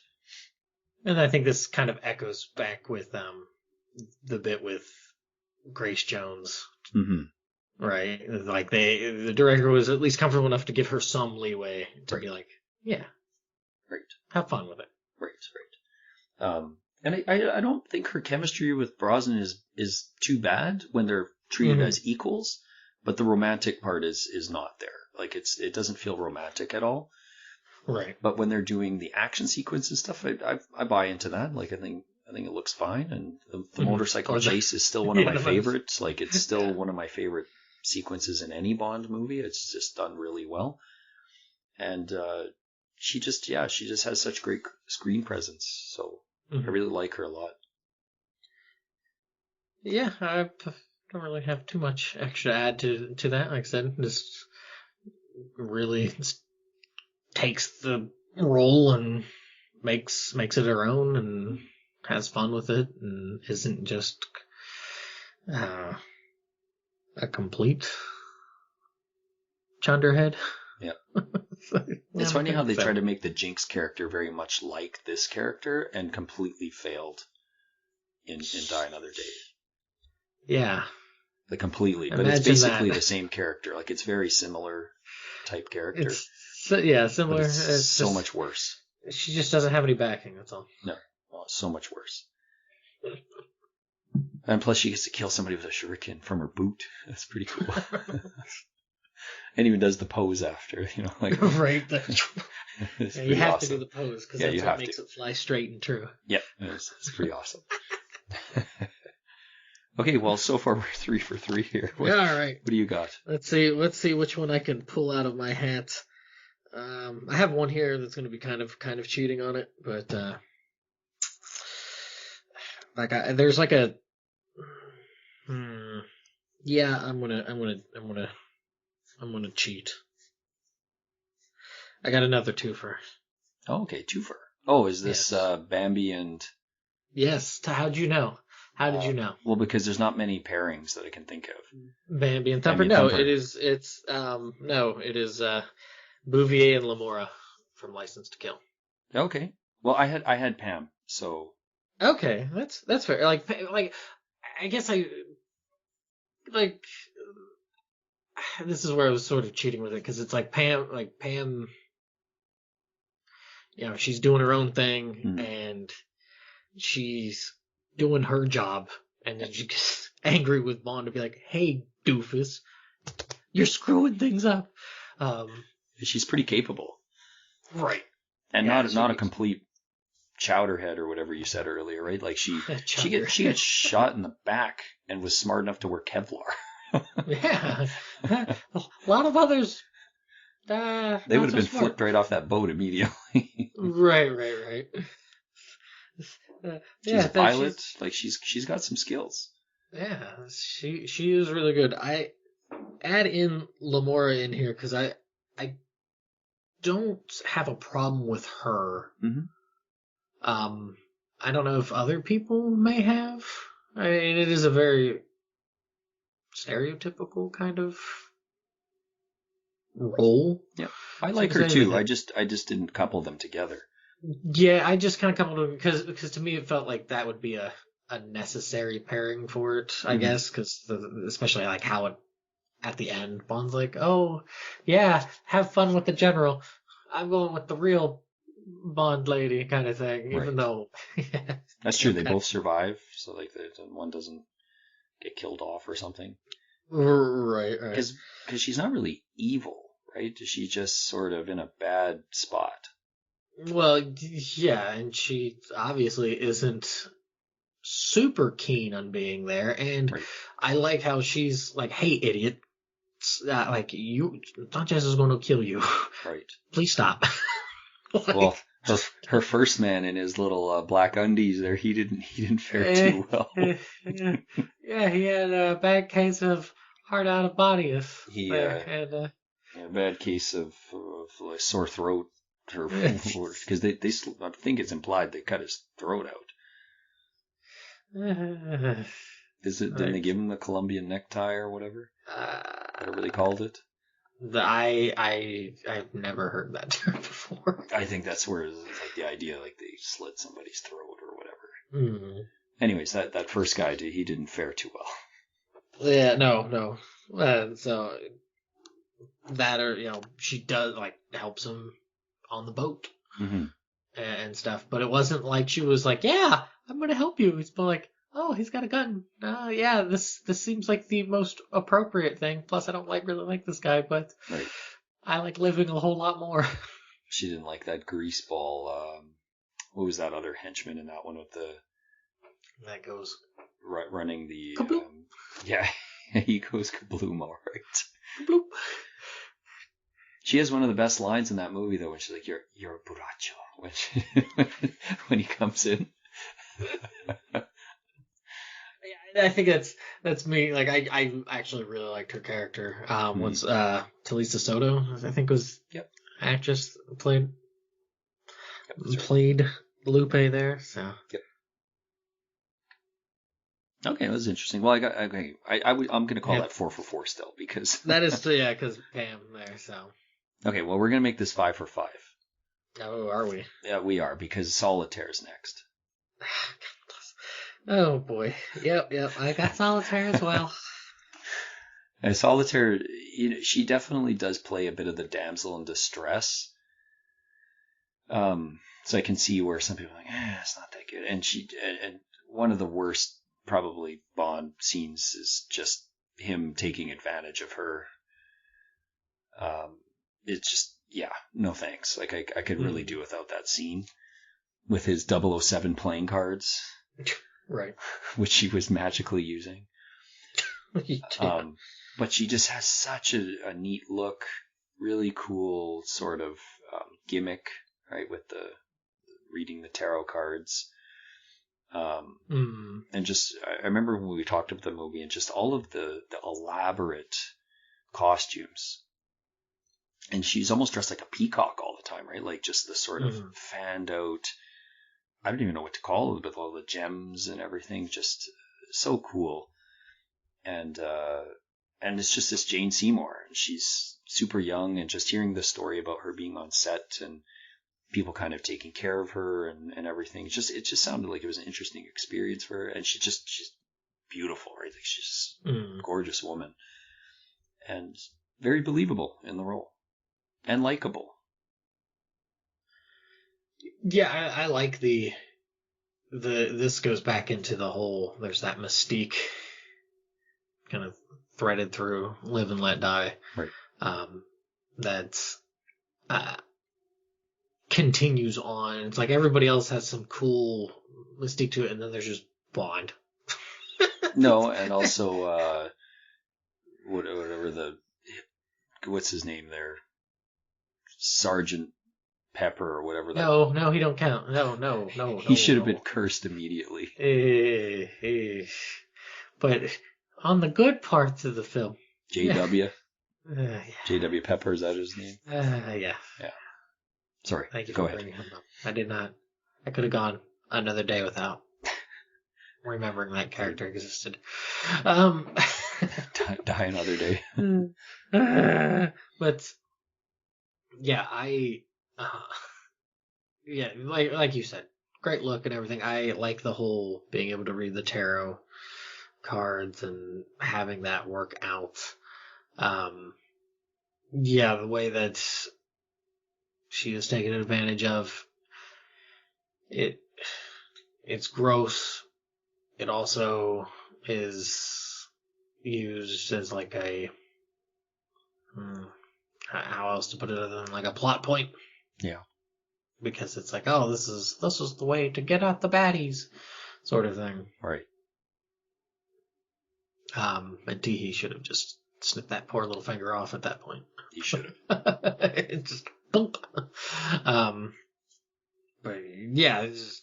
And I think this kind of echoes back with the bit with Grace Jones. Mm-hmm. Right? Like, the director was at least comfortable enough to give her some leeway to be like, yeah. Right. Have fun with it. Right. And I don't think her chemistry with Brosnan is too bad when they're treated as equals, but the romantic part is not there. Like, it doesn't feel romantic at all. Right. But when they're doing the action sequence and stuff, I buy into that. Like, I think it looks fine, and the motorcycle chase is still one of my favorites. Like, it's still one of my favorite sequences in any Bond movie. It's just done really well. And she just has such great screen presence. So I really like her a lot. Yeah, I don't really have too much extra to add to that. Like I said, just really takes the role and makes it her own and has fun with it and isn't just a complete chunderhead. Yeah. It's funny how they tried to make the Jinx character very much like this character and completely failed in Die Another Day. Yeah. Like, completely. But it's basically the same character. Like, it's very similar type character. Similar. But it's so just, much worse. She just doesn't have any backing, that's all. No. Oh, so much worse. And plus she gets to kill somebody with a shuriken from her boot. That's pretty cool. And even does the pose after, like. Right. You have to do the pose because that's what makes it fly straight and true. Yeah, it's pretty awesome. Okay, well, so far we're 3 for 3 here. All right. What do you got? Let's see which one I can pull out of my hat. I have one here that's going to be kind of cheating on it, but there's like a. Yeah, I'm gonna cheat. I got another twofer. Oh, okay, twofer. Oh, is this Bambi and? Yes. How'd you know? How did you know? Well, because there's not many pairings that I can think of. Bambi and Thumper. No, it is. It's it is Bouvier and Lamora from License to Kill. Okay. Well, I had Pam, so. Okay, that's fair. Like I guess this is where I was sort of cheating with it because it's like Pam. She's doing her own thing and she's doing her job, and then she gets angry with Bond to be like, "Hey, doofus, you're screwing things up." She's pretty capable, right? And not a complete chowderhead or whatever you said earlier, right? Like she gets shot in the back and was smart enough to wear Kevlar. Yeah, a lot of others. They would have been flipped right off that boat immediately. Right. She's a pilot. Like she's got some skills. Yeah, she is really good. I add in Lamora in here because I don't have a problem with her. I don't know if other people may have. I mean, it is a very stereotypical kind of role. Yeah, I like her too. I just didn't couple them together. Yeah, I just kind of coupled them because to me it felt like that would be a necessary pairing for it, I guess, because especially like how it at the end Bond's like, oh yeah, have fun with the general. I'm going with the real Bond lady kind of thing, even though that's true. They both survive, so like one doesn't get killed off or something. Right. Because she's not really evil, right? She's just sort of in a bad spot. Well, yeah, and she obviously isn't super keen on being there, and I like how she's like, "Hey, idiot! Like you, Sanchez is going to kill you. Right? Please stop." Like, well, her first man in his little black undies there, he didn't fare too well. Yeah, he had a bad case of heart out of body. A bad case of sore throat. Because they I think it's implied they cut his throat out. Didn't they give him the Colombian necktie or whatever they called it? I've never heard that term before. I think that's where it's like the idea, like they slit somebody's throat or whatever. Anyways, that first guy, he didn't fare too well. Yeah, no. So that, or she does like helps him on the boat and stuff, but it wasn't like she was like, yeah, I'm gonna help you. It's more like, oh, he's got a gun. Yeah, this seems like the most appropriate thing. Plus, I don't really like this guy, but I like living a whole lot more. She didn't like that greaseball. What was that other henchman in that one with the that goes running the yeah, he goes kabloom, all right. Kabloom. She has one of the best lines in that movie though, when she's like, "You're a buracho," when he comes in. I think that's me. Like I actually really liked her character. Once Talisa Soto, I think was actress played Lupe there. So okay, that was interesting. Well, I'm going to call that 4 for 4 still because that is because Pam there. So okay, well we're going to make this 5 for 5. Oh, are we? Yeah, we are because Solitaire is next. Oh boy, yep. I got Solitaire as well. And Solitaire, she definitely does play a bit of the damsel in distress. So I can see where some people are like, it's not that good. And one of the worst probably Bond scenes is just him taking advantage of her. It's just, no thanks. Like I could really do without that scene with his 007 playing cards. Right. Which she was magically using. But she just has such a neat look, really cool sort of gimmick, right, with the reading the tarot cards. And just, I remember when we talked about the movie and just all of the elaborate costumes. And she's almost dressed like a peacock all the time, right? Like just the sort of fanned out, I don't even know what to call it, but all the gems and everything, just so cool. And it's just this Jane Seymour, and she's super young, and just hearing the story about her being on set and people kind of taking care of her and everything. It just sounded like it was an interesting experience for her, and she's beautiful, right? Like she's just a gorgeous woman, and very believable in the role, and likable. Yeah, I like this goes back into the whole, there's that mystique kind of threaded through Live and Let Die. Right. That's continues on. It's like everybody else has some cool mystique to it, and then there's just Bond. No, and also whatever what's his name there? Sergeant Pepper or whatever that. No, he don't count. No. He should have been cursed immediately. But on the good parts of the film, J.W. yeah. J.W. Pepper, is that his name? Yeah. Sorry. Thank you Go for ahead. bringing him up. I did not. I could have gone another day without remembering that character existed. Die another day. But yeah, like you said, great look and everything. I like the whole being able to read the tarot cards and having that work out. Yeah, the way that she is taken advantage of it's gross. It also is used as like how else to put it other than like a plot point. Yeah. Because it's like, oh, this is the way to get at the baddies, sort of thing. Right. And Teehee should have just snipped that poor little finger off at that point. He should have. It just thump. But yeah, there's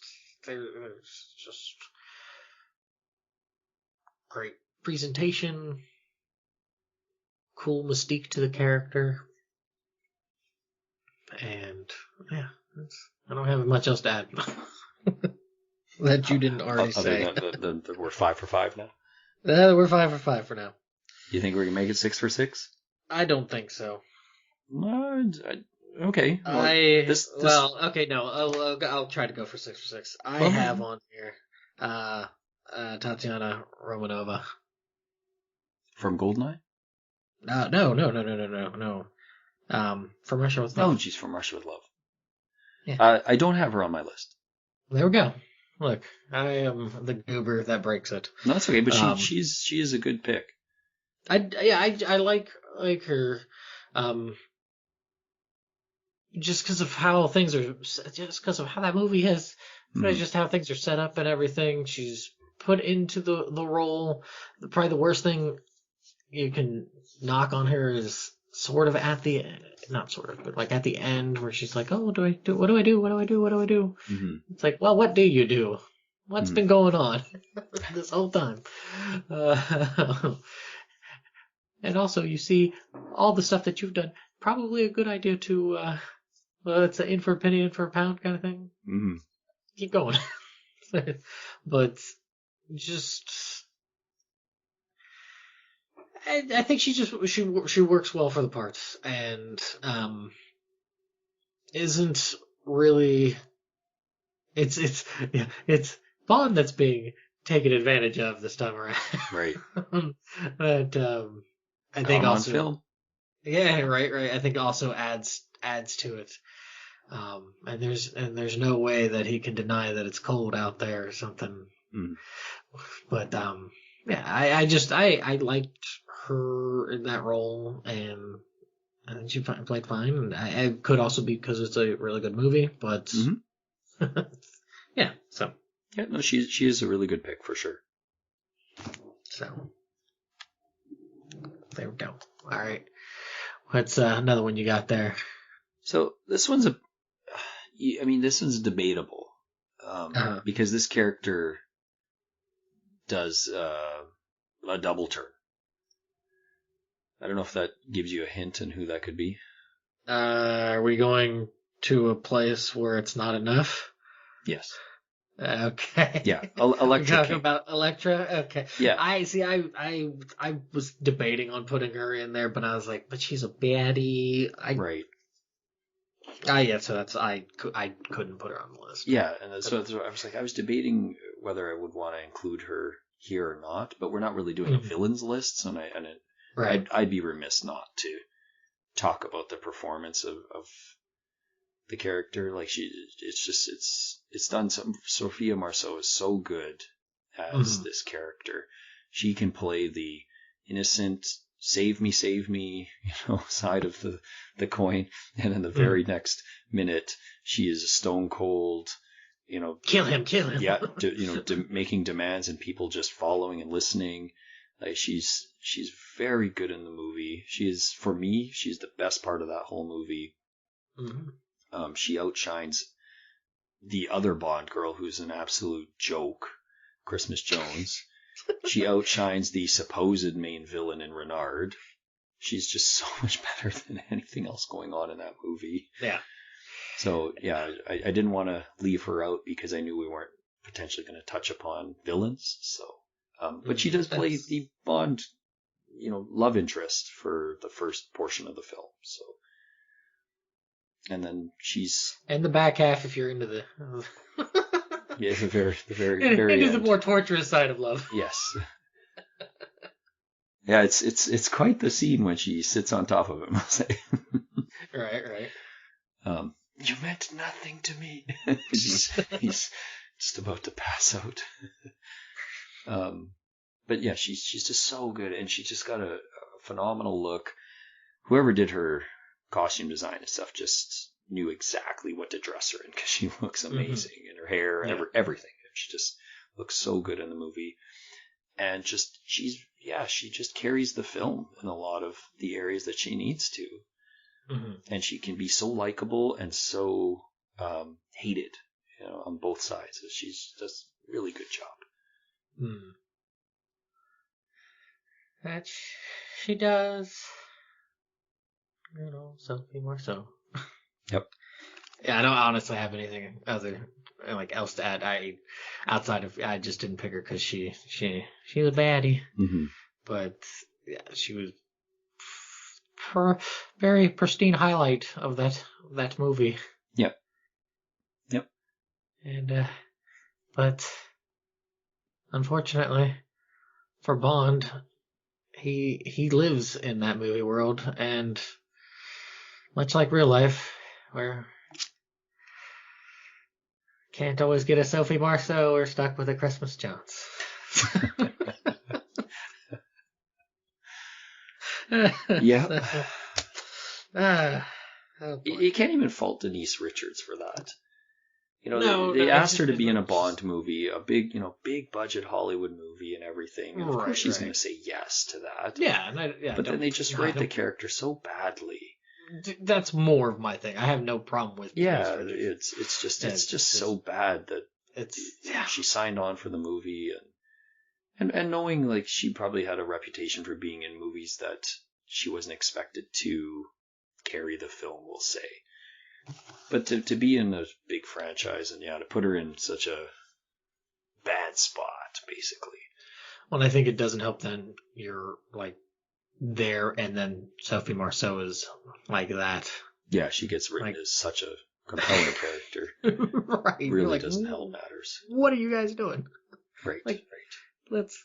just great presentation, cool mystique to the character, and yeah, I don't have much else to add that you didn't already say. Other than we're 5 for 5 now. We're 5 for 5 for now. You think we can make it 6 for 6? I don't think so. Okay. Well, okay, no, I'll try to go for 6 for 6. I have on here Tatiana Romanova from Goldeneye. No. From Russia with Love. Oh, she's from Russia with Love. Yeah. I don't have her on my list. There we go. Look, I am the goober that breaks it. No, that's okay, but she is a good pick. I like her, just because of how things are, just because of how that movie is, just how things are set up and everything. She's put into the role. Probably the worst thing you can knock on her is sort of at the not sort of, but like at the end where she's like, "Oh, what do I do? What do I do? What do I do? What do I do?" Mm-hmm. It's like, well, what do you do? What's been going on this whole time? And also, you see all the stuff that you've done. Probably a good idea to, it's an in for a penny, in for a pound kind of thing. Mm-hmm. Keep going. But just, I think she works well for the parts and isn't really. It's Bond that's being taken advantage of this time around. Right. But I think also film. Yeah, right. I think also adds to it. And there's no way that he can deny that it's cold out there or something. Mm. But yeah, I liked her in that role, and she played fine. And I could also be because it's a really good movie, but yeah. So yeah, no, she is a really good pick for sure. So there we go. All right, what's another one you got there? So this one's debatable because this character does a double turn. I don't know if that gives you a hint on who that could be. Are we going to a place where it's not enough? Yes. Okay. Yeah, Electra. We're talking about Electra? Okay. Yeah. I was debating on putting her in there, but I was like, but she's a baddie. Right. Yeah, so that's I couldn't put her on the list. Yeah, and so I was debating whether I would want to include her here or not, but we're not really doing a villains list, right. I'd be remiss not to talk about the performance of the character. Like it's done. Sophia Marceau is so good as this character. She can play the innocent, save me, side of the coin, and in the very next minute, she is a stone cold, kill him. Yeah, making demands and people just following and listening. Like she's very good in the movie. For me, she's the best part of that whole movie. Mm-hmm. she outshines the other Bond girl, who's an absolute joke, Christmas Jones. She outshines the supposed main villain in Renard. She's just so much better than anything else going on in that movie. Yeah. So, yeah, I didn't want to leave her out because I knew we weren't potentially going to touch upon villains. So, but she does play the Bond, love interest for the first portion of the film. So, and then she's and the back half if you're into the yeah, the very into end. the more torturous side of love. Yes. Yeah, it's quite the scene when she sits on top of him. I'll say. Right. You meant nothing to me. he's just about to pass out. But yeah, she's just so good, and she just got a phenomenal look. Whoever did her costume design and stuff just knew exactly what to dress her in because she looks amazing, and her hair, everything. She just looks so good in the movie, and she just carries the film in a lot of the areas that she needs to. And she can be so likable and so hated, on both sides. She does a really good job. That she does. Sophie Marceau. Yep. Yeah, I don't honestly have anything else to add. I just didn't pick her because she's a baddie. But yeah, she was very pristine highlight of that movie. Yep. And but unfortunately for Bond, he lives in that movie world, and much like real life, where can't always get a Sophie Marceau, or stuck with a Christmas Jones. Yeah. Oh you can't even fault Denise Richards for that. They it's asked her to be in a just- Bond movie, a big budget Hollywood movie and everything. And of course she's going to say yes to that. Yeah, But then they just write the character so badly. That's more of my thing. I have no problem with. Yeah, it's just so bad that she signed on for the movie, and knowing like she probably had a reputation for being in movies that she wasn't expected to carry the film, we'll say. But to be in a big franchise and to put her in such a bad spot, basically. Well, I think it doesn't help then you're like there, and then Sophie Marceau is like that. Yeah, she gets written as such a compelling character. Right. Really doesn't help matters. What are you guys doing? Right. Let's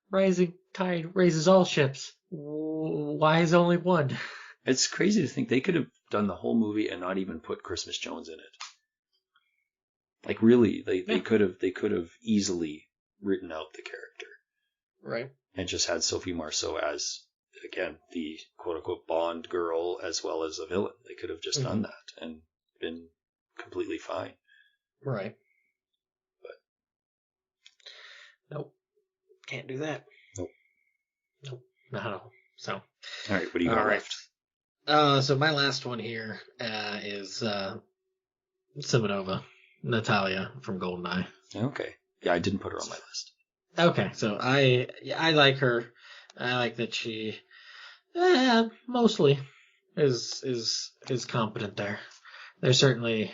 rising tide raises all ships. Why is only one? It's crazy to think they could have done the whole movie and not even put Christmas Jones in it. Like really, they could have easily written out the character. Right. And just had Sophie Marceau as, again, the quote-unquote Bond girl as well as a villain. They could have just done that and been completely fine. Right. But nope. Can't do that. Nope. Not at all. So. All right, what do you got left? So my last one here is Simonova, Natalia from GoldenEye. Okay. Yeah, I didn't put her on my list. Okay, so I like her. I like that she mostly is competent there. There's certainly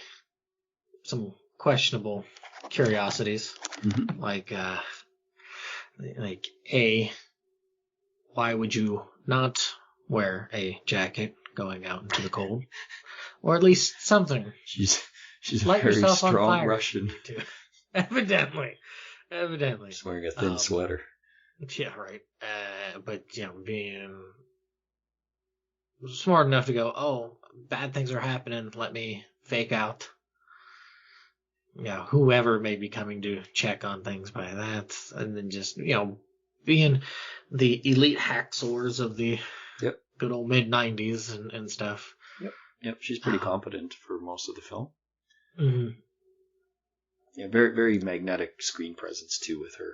some questionable curiosities, like why would you not wear a jacket going out into the cold, or at least something? She's a Light very yourself on strong fire. Russian. Evidently. She's wearing a thin sweater. Yeah, right. But being smart enough to go, oh, bad things are happening. Let me fake out. Whoever may be coming to check on things by that, and then just being the elite hacksaws of the good old mid-90s and stuff. Yep. She's pretty competent for most of the film. Mm-hmm. Yeah, very, very magnetic screen presence too with her.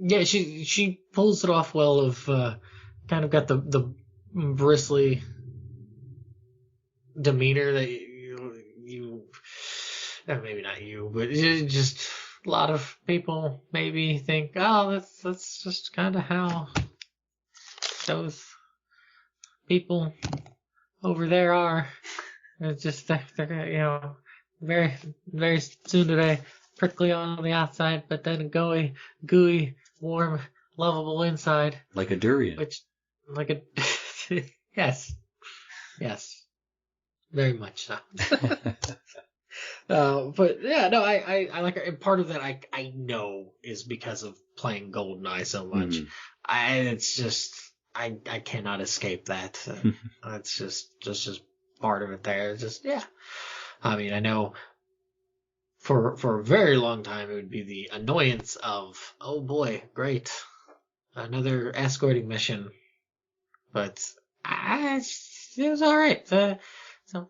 Yeah, she pulls it off well. Of kind of got the bristly demeanor that maybe not you, but just a lot of people maybe think, oh, that's just kind of how those people over there are. It's just they're very very soon today, prickly on the outside, but then gooey, warm, lovable inside. Like a durian. Which, like a yes, very much so. But yeah, no, I like her. And part of that I know is because of playing GoldenEye so much. It's just I cannot escape that. It's just part of it there. It's just yeah. I mean, I know for a very long time it would be the annoyance of, oh boy, great, another escorting mission, but it was all right. So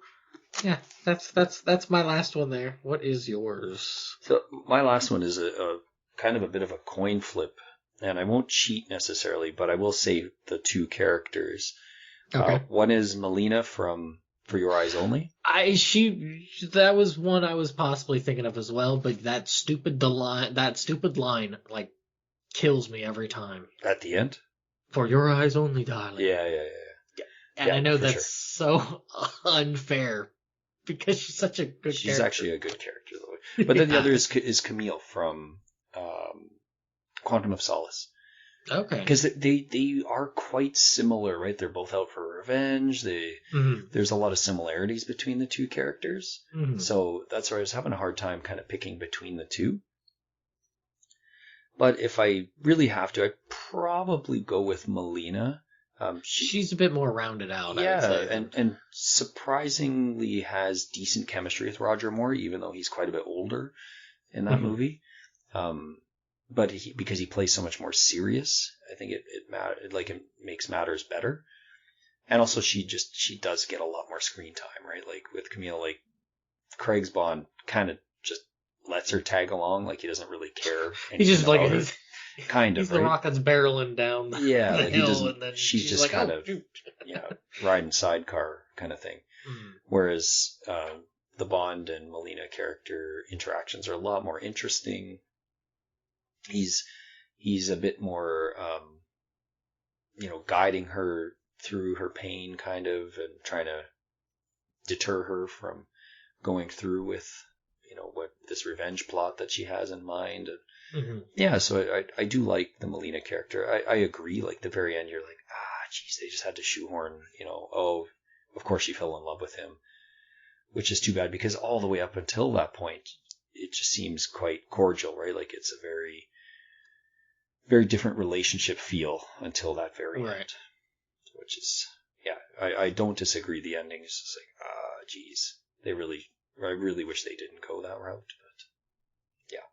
yeah, that's my last one there. What is yours? So my last one is a kind of a bit of a coin flip, and I won't cheat necessarily, but I will say the two characters. Okay. One is Melina from For Your Eyes Only. That was one I was possibly thinking of as well, but that stupid line like kills me every time. At the end? For your eyes only, darling. Yeah. And I know that's so unfair because she's such a good character. She's actually a good character, though. But then the other is Camille from Quantum of Solace. Okay. Because they are quite similar, right? They're both out for revenge. There's a lot of similarities between the two characters. So that's why I was having a hard time kind of picking between the two. But if I really have to, I'd probably go with Melina. She's a bit more rounded out. Yeah, I would say. and surprisingly has decent chemistry with Roger Moore, even though he's quite a bit older in that movie. But because he plays so much more serious, I think it makes matters better. And also she does get a lot more screen time, right? Like with Camille, like Craig's Bond kind of just lets her tag along, like he doesn't really care. He's just like he's kind of he's the rock that's barreling down the hill, and then she's just like, kind of riding sidecar kind of thing. Whereas the Bond and Melina character interactions are a lot more interesting. He's a bit more guiding her through her pain kind of, and trying to deter her from going through with what this revenge plot that she has in mind. Yeah, so I do like the Melina character. I agree, like the very end you're like, geez, they just had to shoehorn, of course she fell in love with him, which is too bad, because all the way up until that point it just seems quite cordial, right? Like it's a very, very different relationship feel until that very end, which is, I don't disagree. The ending is just like, geez, I really wish they didn't go that route, but yeah.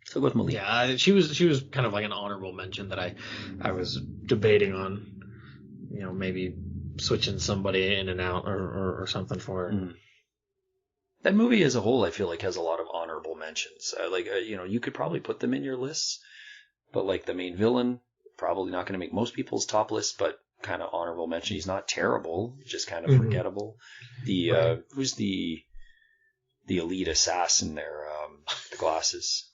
So with Melina. Yeah, she was kind of like an honorable mention that I was debating on, maybe switching somebody in and out or something for her. That movie as a whole, I feel like, has a lot of honorable mentions. You could probably put them in your lists, but like the main villain, probably not going to make most people's top lists, but kind of honorable mention. He's not terrible, just kind of forgettable. The who's the elite assassin there? The glasses.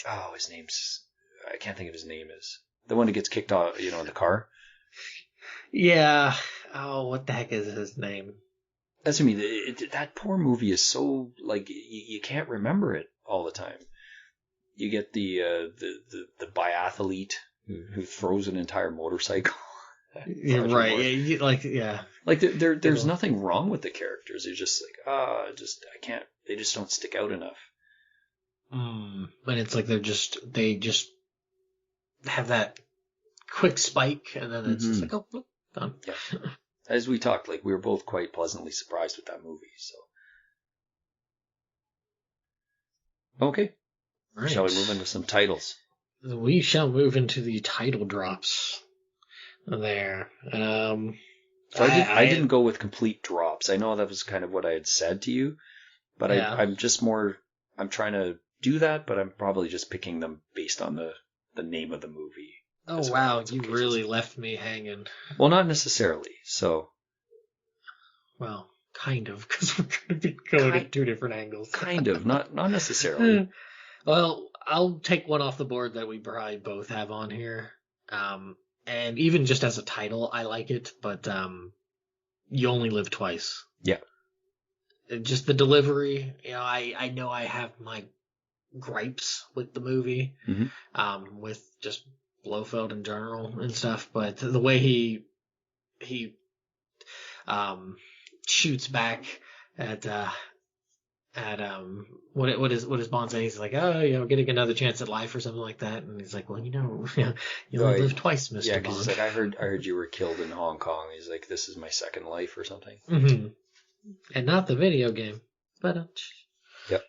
Oh, his name's, I can't think of his name. Is the one who gets kicked off, in the car? Yeah. Oh, what the heck is his name? That's what I mean. That poor movie is so, like, you can't remember it all the time. You get the biathlete who throws an entire motorcycle. You're right. Like there's nothing wrong with the characters. They're just like, I can't. They just don't stick out enough. But it's like they just have that quick spike, and then it's just like, oh, look, done. Yeah. As we talked, like, we were both quite pleasantly surprised with that movie. So, okay, right. Shall we move into some titles? We shall move into the title drops. There. So I didn't go with complete drops. I know that was kind of what I had said to you, but I'm just more. I'm trying to do that, but I'm probably just picking them based on the name of the movie. Oh wow, you really left me hanging. Well, not necessarily. So Well, kind of, because we're going to be going at two different angles. Kind of, not necessarily. Well, I'll take one off the board that we probably both have on here. And even just as a title, I like it, but You Only Live Twice. Yeah. Just the delivery, I know I have my gripes with the movie, with just Blofeld in general and stuff, but the way he shoots back at what is Bond saying? He's like, oh, getting another chance at life or something like that, and he's like, well, you only live twice, Mr. Yeah, Bond. because he's like, I heard you were killed in Hong Kong. He's like, this is my second life or something. Mm-hmm. And not the video game, but yep.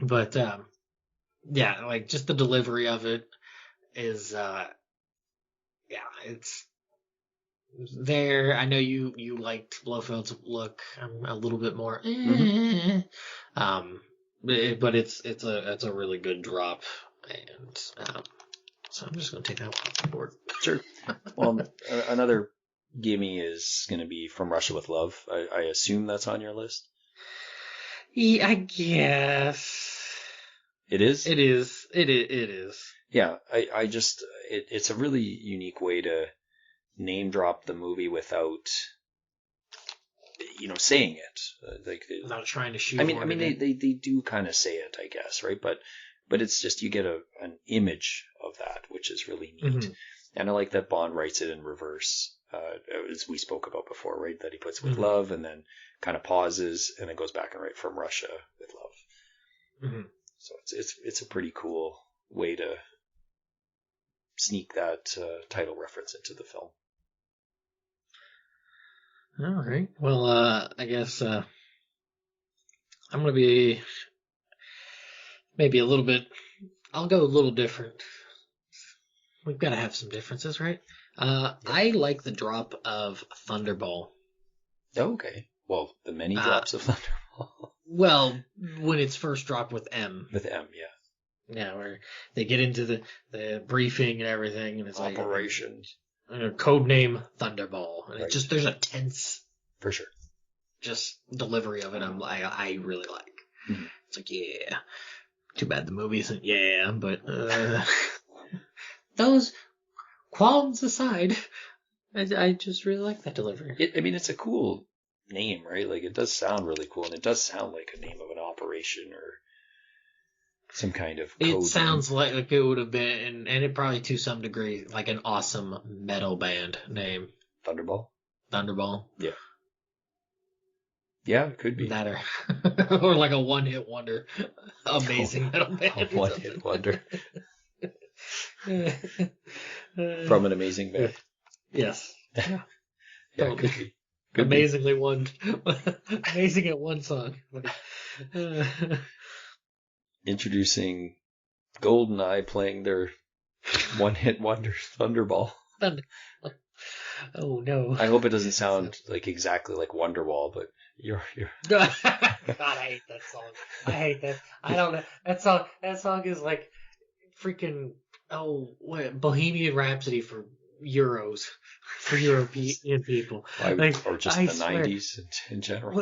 But yeah, like just the delivery of it is it's there. I know you liked Blofeld's look. I'm a little bit more but it's a really good drop, and so I'm just gonna take that one off the board. Sure. Well, another gimme is gonna be From Russia with Love. I assume that's on your list. Yeah, I guess it is. It is. Yeah, I just it's a really unique way to name drop the movie without saying it, without trying to shoot. I mean they do kind of say it, I guess, right? But it's just you get an image of that, which is really neat. Mm-hmm. And I like that Bond writes it in reverse, as we spoke about before, right? That he puts with love and then kind of pauses and then goes back and writes From Russia with Love. Mm-hmm. So it's a pretty cool way to sneak that title reference into the film. All right. Well, I guess I'm going to be maybe a little bit. I'll go a little different. We've got to have some differences, right? Yeah. I like the drop of Thunderball. Okay. Well, the many drops of Thunderball. Well, when it's first dropped with M. With M, yeah. Yeah, where they get into the briefing and everything, and it's operations. Code name Thunderball, and right. There's a tense, for sure, just delivery of it. I really like. Mm-hmm. It's like, yeah. Too bad the movie isn't but those qualms aside, I just really like that delivery. It's a cool name, right? Like, it does sound really cool, and it does sound like a name of an operation or some kind of code. It sounds like it would have been, and it probably to some degree, like an awesome metal band name. Thunderball? Yeah. Yeah, it could be. That or like a one-hit wonder. Amazing metal band. A one-hit wonder. From an amazing band. Yes. Yeah, it could be. Amazingly amazing at one song. Introducing GoldenEye playing their one-hit wonder Thunderball. Oh no! I hope it doesn't sound like exactly like Wonderwall, but you're. God, I hate that song. I hate that. I don't know that song. That song is like freaking Bohemian Rhapsody for Euros, for European people. Or just the '90s in general.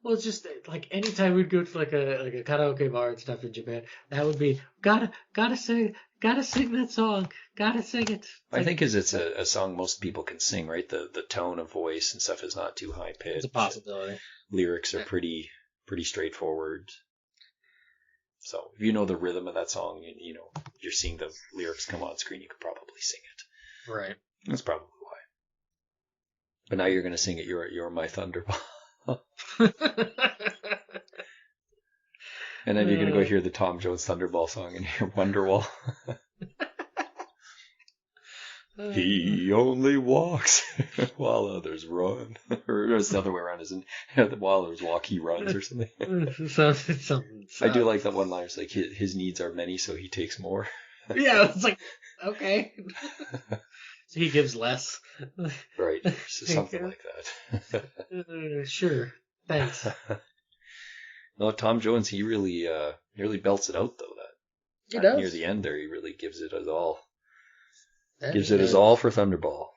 Well, it's just like anytime we'd go to like a karaoke bar and stuff in Japan, that would be gotta sing that song, gotta sing it. I think because it's a song most people can sing, right? The tone of voice and stuff is not too high pitched. It's a possibility. Lyrics are pretty straightforward. So if you know the rhythm of that song, you're seeing the lyrics come on screen, you could probably sing it. Right. That's probably why. But now you're gonna sing it. You're my Thunderball. And then you're going to go hear the Tom Jones Thunderball song and hear Wonderwall. He only walks while others run. Or it's the other way around, isn't it? While others walk, he runs or something. I do like that one line. It's like his needs are many, so he takes more. Yeah, it's like, okay. So he gives less. Right. So something like that. Sure. Thanks. No, Tom Jones, he really nearly belts it out, though. He does. Near the end there, he really gives it his all. Gives it his all for Thunderball.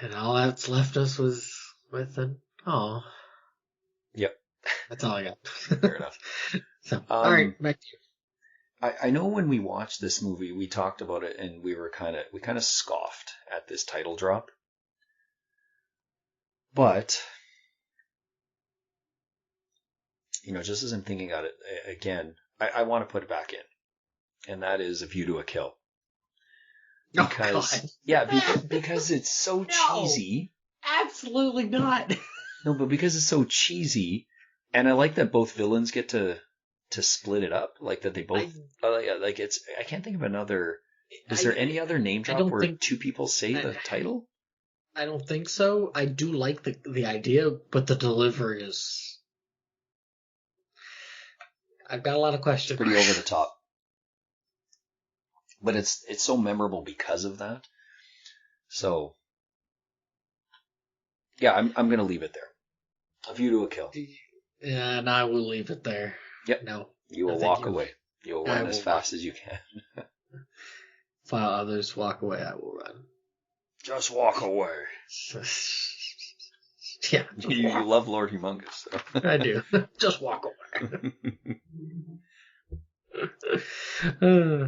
And all that's left us was with an oh. Yep. That's all I got. Fair enough. So, all right, back to you. I know when we watched this movie, we talked about it, and we kind of scoffed at this title drop. But just as I'm thinking about it again, I want to put it back in, and that is A View to a Kill. Because because it's so cheesy. Absolutely not. No, but because it's so cheesy, and I like that both villains get to split it up, like that they both like it's. I can't think of another. Is there any other name drop where two people say the title? I don't think so. I do like the idea, but the delivery is. I've got a lot of questions. It's pretty over the top, but it's so memorable because of that. So, yeah, I'm gonna leave it there. A View to a Kill. Yeah, and I will leave it there. Yep. No. You will walk away. You will run as fast as you can. While others walk away, I will run. Just walk away. Yeah. You love Lord Humongous. So. I do. Just walk away.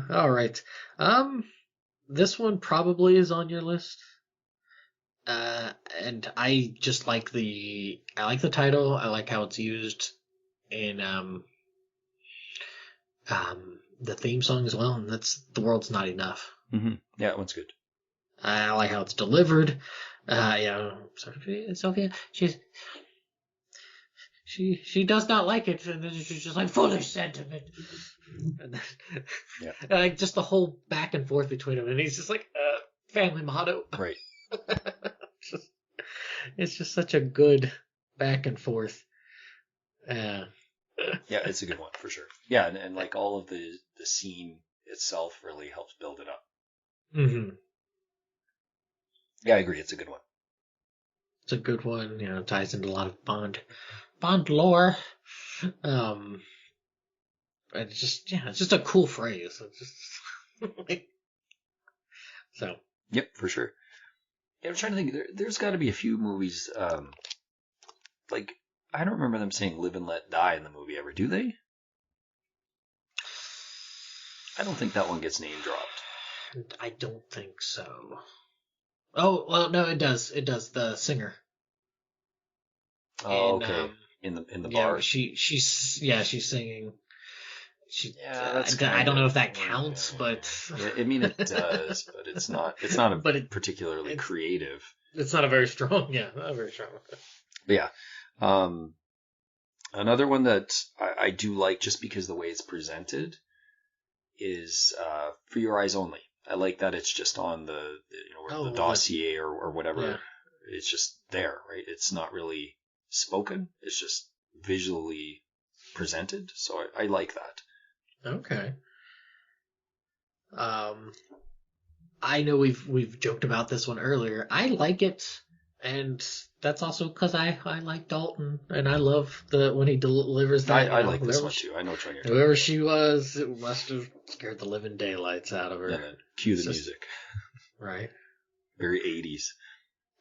All right. This one probably is on your list. And I just like the title. I like how it's used in the theme song as well, and that's The World's Not Enough. Mm-hmm. Yeah, that one's good. I like how it's delivered. Sophia, she does not like it, and then she's just like full of sentiment. And then, yeah, like just the whole back and forth between them, and he's just like family motto. Right. It's just such a good back and forth. Yeah, it's a good one for sure. Yeah, and like all of the scene itself really helps build it up. Mm-hmm. Yeah, I agree. It's a good one. It's a good one. It ties into a lot of Bond lore. And it's just a cool phrase. It's just so. Yep, for sure. Yeah, I'm trying to think. There's got to be a few movies. Like I don't remember them saying "live and let die" in the movie ever. Do they? I don't think that one gets name dropped. I don't think so. Oh well, no, it does. It does. The singer. Oh, okay. In the bar. She's singing. I don't know if that counts, but I mean it does, but it's not particularly creative. It's not a very strong, not a very strong. But yeah, another one that I do like just because the way it's presented is For Your Eyes Only. I like that it's just on the the dossier or whatever. Yeah. It's just there, right? It's not really spoken. It's just visually presented. So I like that. Okay. I know we've joked about this one earlier. I like it, and that's also because I like Dalton, and I love when he delivers that. I like this one too. I know which one you're talking whoever about. she was, it must have scared the living daylights out of her. And then cue the music. Right. Very 80s.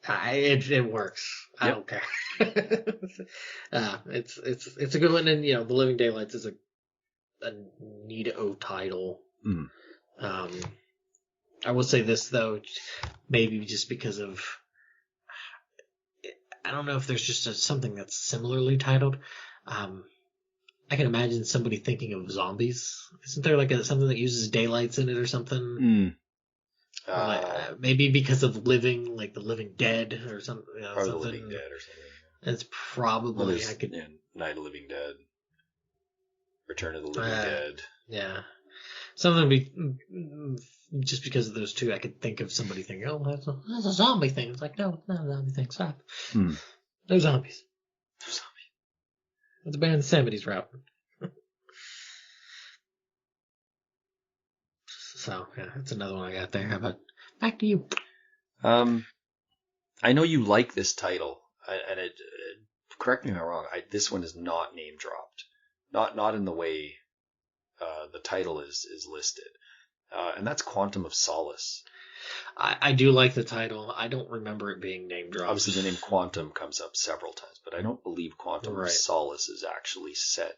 It works. I don't care. It's a good one, and the Living Daylights is a neato title. Mm. I will say this though, maybe just because of I don't know if there's just something that's similarly titled. I can imagine somebody thinking of zombies. Isn't there like something that uses daylights in it or something? Maybe because of living, like the Living Dead or something. Or the Living Dead or something. It's probably Night of the Living Dead, Return of the Living Dead. Yeah, something just because of those two, I could think of somebody thinking, "Oh, that's a zombie thing." It's like, no, it's not a zombie thing. Stop. No zombies. No zombies. It's a band in the 70s route. So, yeah, that's another one I got there. How about back to you? I know you like this title, and correct me if I'm wrong. This one is not name dropped, not in the way the title is listed, and that's Quantum of Solace. I do like the title. I don't remember it being name dropped. Obviously, the name Quantum comes up several times, but I don't believe Quantum of Right. Solace is actually said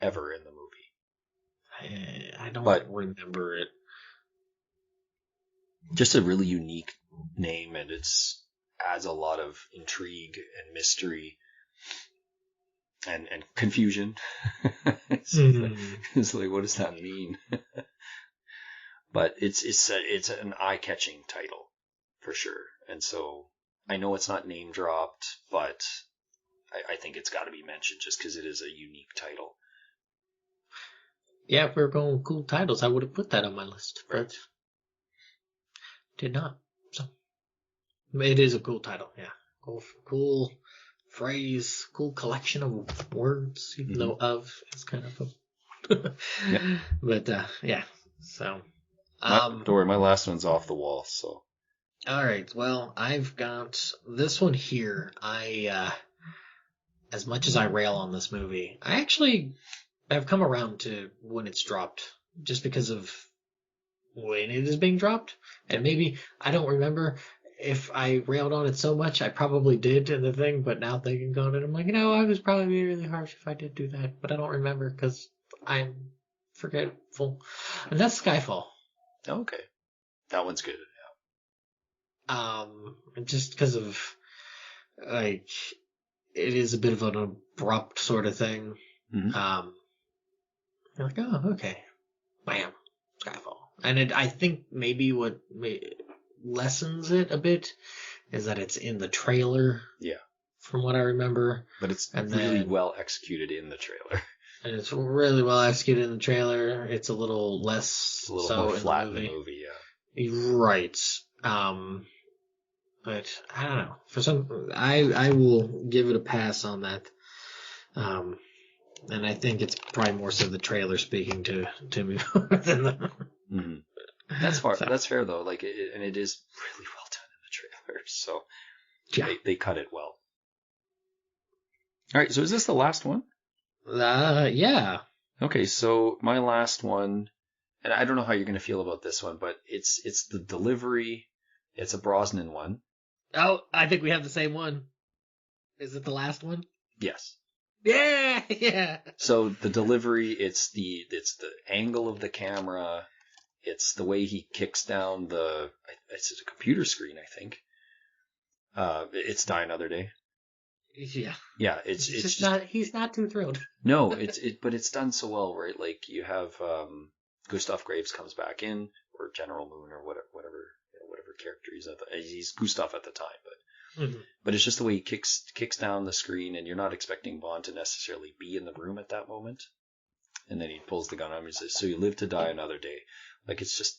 ever in the movie. I don't But remember it. just a really unique name, and it's adds a lot of intrigue and mystery and confusion. It's like, what does that mean? But it's an eye-catching title for sure. And so I know it's not name dropped, but I think it's got to be mentioned just because it is a unique title. Yeah, if we were going with cool titles, I would have put that on my list, but did not. So it is a cool title. Yeah, cool phrase, cool collection of words. Even though "of" is kind of a. Yeah. But yeah, so. Don't worry, my last one's off the wall. So. All right. Well, I've got this one here. As much as I rail on this movie, I actually have come around to when it's dropped, just because of when it is being dropped. And maybe I don't remember if I railed on it so much. I probably did in the thing, but now thinking on it, I'm like, I was probably really harsh if I did do that, but I don't remember because I'm forgetful. And that's Skyfall. Okay, that one's good. Just because of like it is a bit of an abrupt sort of thing. Mm-hmm. You're like, oh, okay, bam, Skyfall. And I think maybe what lessens it a bit is that it's in the trailer. Yeah. From what I remember. But it's really well executed in the trailer. And it's really well executed in the trailer. It's a little less it's a little more flat in the movie, yeah. Right. But I don't know. For some, I will give it a pass on that. And I think it's probably more so the trailer speaking to me than the. Mm-hmm. That's far. So. That's fair though. Like, and it is really well done in the trailer. So yeah, they cut it well. All right. So is this the last one? Yeah. Okay. So my last one, and I don't know how you're going to feel about this one, but it's the delivery. It's a Brosnan one. Oh, I think we have the same one. Is it the last one? Yes. Yeah. So the delivery, it's the angle of the camera, it's the way he kicks down it's a computer screen, I think. It's Die Another Day. Yeah. Yeah, it's just not. He's not too thrilled. No, but it's done so well, right? Like you have Gustav Graves comes back in, or General Moon, or whatever character he's Gustav at the time, but it's just the way he kicks down the screen, and you're not expecting Bond to necessarily be in the room at that moment, and then he pulls the gun on him and says, "So you live to die another day." Like he's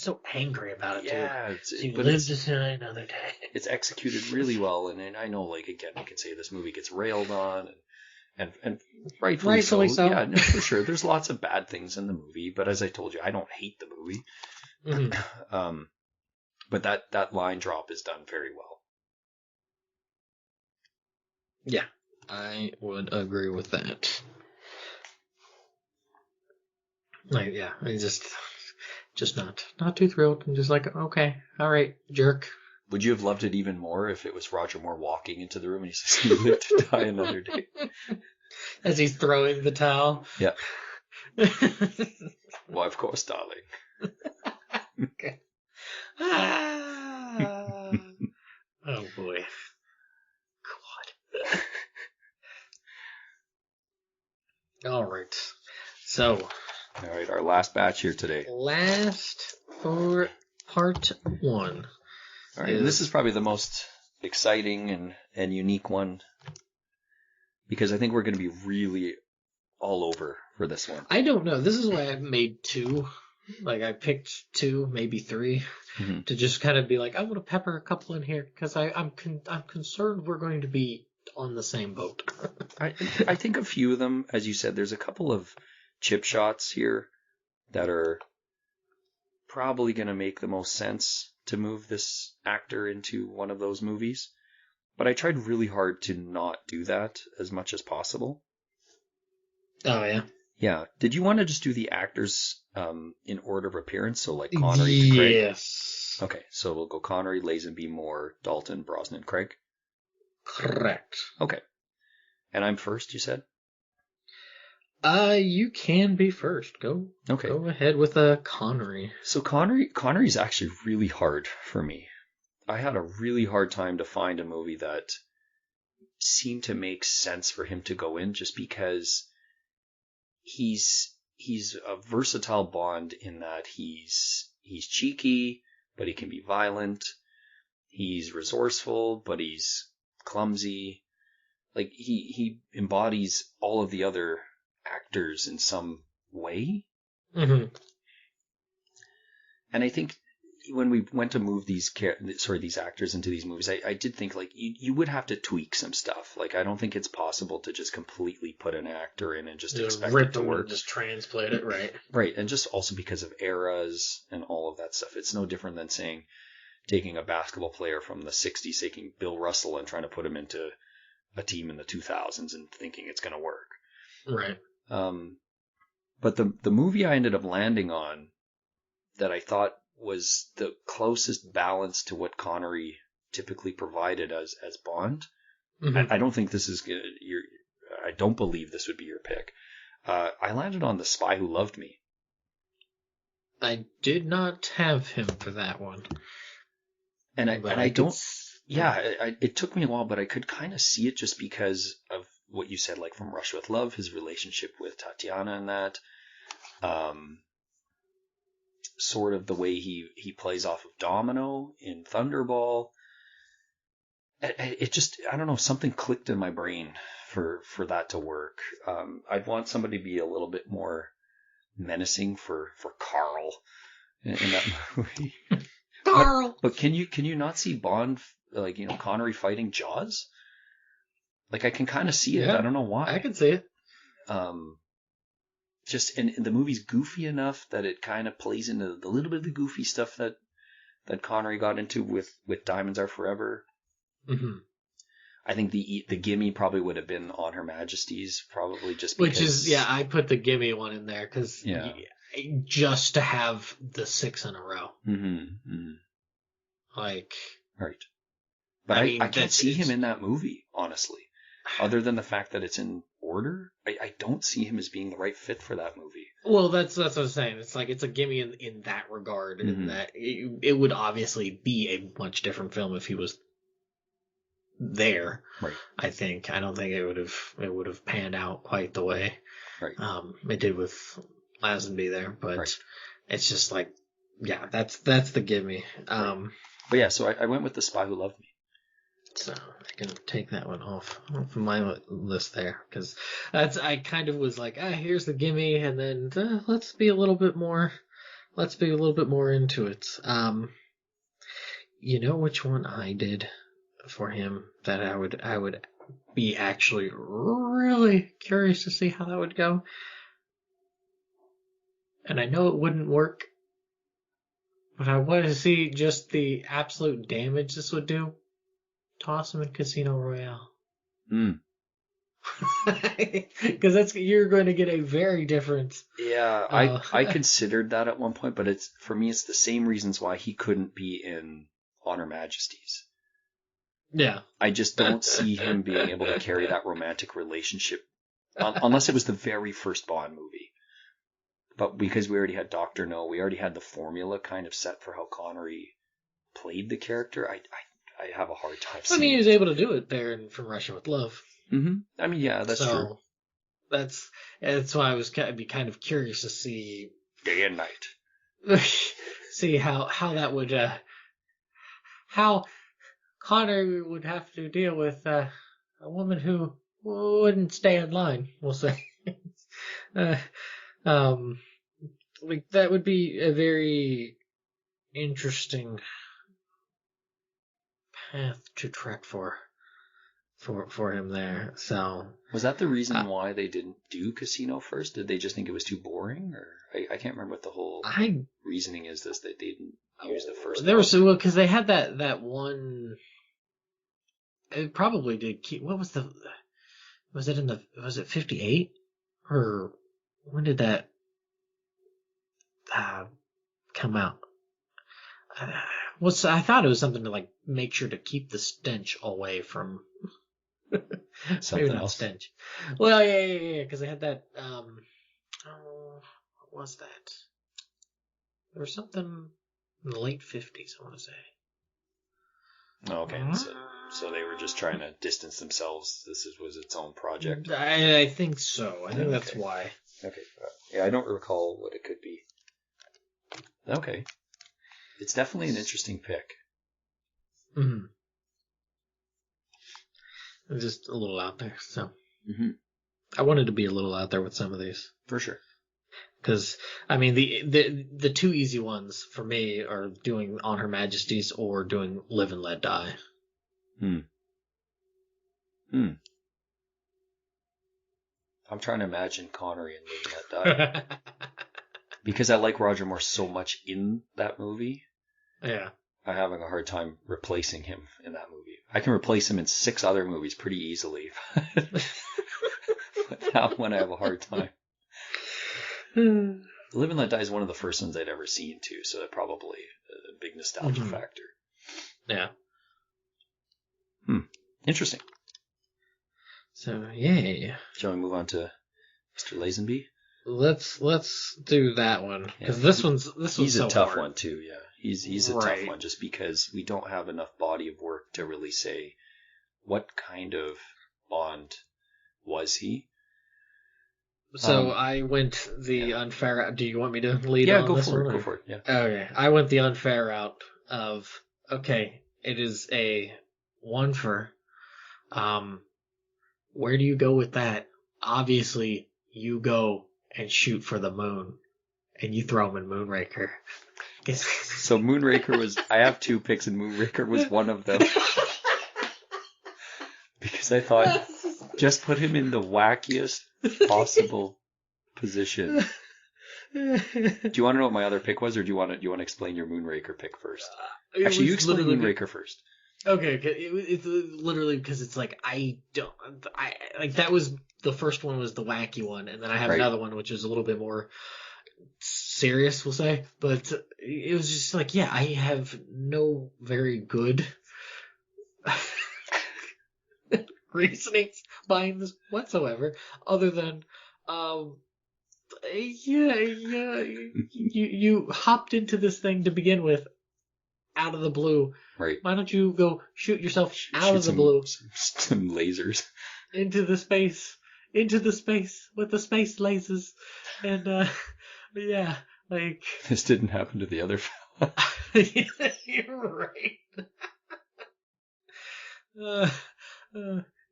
so angry about it too. Yeah, so you live to die another day. It's executed really well, and I know, like, again, you can say this movie gets railed on, and rightfully so. Yeah, no, for sure. There's lots of bad things in the movie, but as I told you, I don't hate the movie. Mm-hmm. But that line drop is done very well. Yeah, I would agree with that. Like, yeah, I just not too thrilled. I'm just like, okay, all right, jerk. Would you have loved it even more if it was Roger Moore walking into the room and he says, "You live to die another day"? As he's throwing the towel. Yeah. Why, of course, darling. Okay. Oh boy. God. All right. So. All right, our last batch here today. Last for part 1. All right, and this is probably the most exciting and unique one, because I think we're going to be really all over for this one. I don't know. This is why I've made 2. Like, I picked 2, maybe 3, to just kind of be like, I want to pepper a couple in here, because I'm concerned we're going to be on the same boat. I think a few of them, as you said, there's a couple of chip shots here that are probably going to make the most sense to move this actor into one of those movies. But I tried really hard to not do that as much as possible. Oh, yeah? Yeah. Did you want to just do the actors in order of appearance? So like Connery to Craig? Yes. Okay, so we'll go Connery, Lazenby, Moore, Dalton, Brosnan, Craig. Correct. Okay. And I'm first, you said? You can be first. Go ahead with Connery. So Connery's actually really hard for me. I had a really hard time to find a movie that seemed to make sense for him to go in, just because he's a versatile Bond in that he's cheeky, but he can be violent. He's resourceful, but he's clumsy. Like he embodies all of the other actors in some way. Mm-hmm. And I think when we went to move these actors into these movies, I did think like you would have to tweak some stuff. Like I don't think it's possible to just completely put an actor in and just expect rip it to them work. And just translate it, right? Right, and just also because of eras and all of that stuff. It's no different than saying taking a basketball player from the 60s, taking Bill Russell and trying to put him into a team in the 2000s and thinking it's going to work. Right. But the movie I ended up landing on that I thought was the closest balance to what Connery typically provided as Bond. Mm-hmm. I don't think this is I don't believe this would be your pick. I landed on The Spy Who Loved Me. I did not have him for that one. And I don't. Yeah, it took me a while, but I could kind of see it just because of what you said, like from Russia with Love, his relationship with Tatiana and that. Sort of the way he plays off of Domino in Thunderball. It just, I don't know, something clicked in my brain for that to work. I'd want somebody to be a little bit more menacing for Carl in that movie. Carl! But can you not see Bond, like, Connery fighting Jaws? Like, I can kind of see it. Yeah, I don't know why. I can see it. Just, and the movie's goofy enough that it kind of plays into the little bit of the goofy stuff that Connery got into with Diamonds Are Forever. Mm-hmm. I think the gimme probably would have been On Her Majesty's, probably just because. Which is, yeah, I put the gimme one in there because just to have the 6 in a row. Mm-hmm, mm-hmm. Like. Right. But I can't see him in that movie, honestly. Other than the fact that it's in order, I don't see him as being the right fit for that movie. Well, that's what I'm saying. It's like it's a gimme in that regard, Mm-hmm. in that it would obviously be a much different film if he was there. Right. I think. I don't think it would have panned out quite the way it did with Lazenby there, but it's just like, yeah, that's the gimme. But yeah, so I went with The Spy Who Loved Me. So I can take that one off my list there, because I kind of was like, here's the gimme, and then let's be a little bit more into it. You know which one I did for him that I would be actually really curious to see how that would go, and I know it wouldn't work, but I want to see just the absolute damage this would do. Toss him in Casino Royale. Because you're going to get a very different. Yeah, I considered that at one point, but for me it's the same reasons why he couldn't be in On Her Majesty's. Yeah, I just don't see him being able to carry that romantic relationship unless it was the very first Bond movie. But because we already had Dr. No, we already had the formula kind of set for how Connery played the character. I have a hard time seeing. I mean, he was able to do it there From Russia with Love. Mm-hmm. I mean, yeah, that's true. That's why I'd be kind of curious to see day and night. See how that would how Connery would have to deal with a woman who wouldn't stay in line. We'll say. Like that would be a very interesting path to trek for him there. So was that the reason why they didn't do Casino first? Did they just think it was too boring, or I can't remember what the whole reasoning is. That they didn't use the first. There was because they had that one. It probably did keep. What was the? Was it 58 or when did that come out? I thought it was something to like make sure to keep the stench away from. Maybe Something not else. stench. Well, yeah. Because I had that. Oh, what was that? There was something in the late 50s. I want to say. Oh, okay, so they were just trying to distance themselves. Was its own project. I think so. I think that's Okay. why. Okay. Yeah, I don't recall what it could be. Okay. It's definitely an interesting pick. Mm-hmm. Just a little out there. So I wanted to be a little out there with some of these. For sure. Because I mean the two easy ones for me are doing On Her Majesty's or doing Live and Let Die. I'm trying to imagine Connery in Live and Let Die. Because I like Roger Moore so much in that movie. Yeah. I'm having a hard time replacing him in that movie. I can replace him in 6 other movies pretty easily. But that one I have a hard time. Live and Let Die is one of the first ones I'd ever seen too, so that probably a big nostalgia factor. Yeah. Interesting. So yay. Shall we move on to Mr. Lazenby? Let's do that one because this one's he's so a tough hard. one too. Yeah, he's a tough one just because we don't have enough body of work to really say what kind of Bond was he. So I went the unfair route. Do you want me to lead on go this for one? it. Go for it. Yeah. Okay, I went the unfair route of it is a one for. Where do you go with that? Obviously, you go and shoot for the moon, and you throw him in Moonraker. So Moonraker was. I have 2 picks, and Moonraker was one of them. Because I thought, just put him in the wackiest possible position. Do you want to know what my other pick was, or do you want to explain your Moonraker pick first? Actually, you explain Moonraker first. Okay, it's literally because it's like I like that was the first one was the wacky one, and then I have another one which is a little bit more serious, we'll say. But it was just like, yeah, I have no very good reasonings behind this whatsoever, other than you hopped into this thing to begin with out of the blue. Right. Why don't you go shoot yourself out of the blue? Some lasers. Into the space with the space lasers. And yeah, like this didn't happen to the other fella. You're right.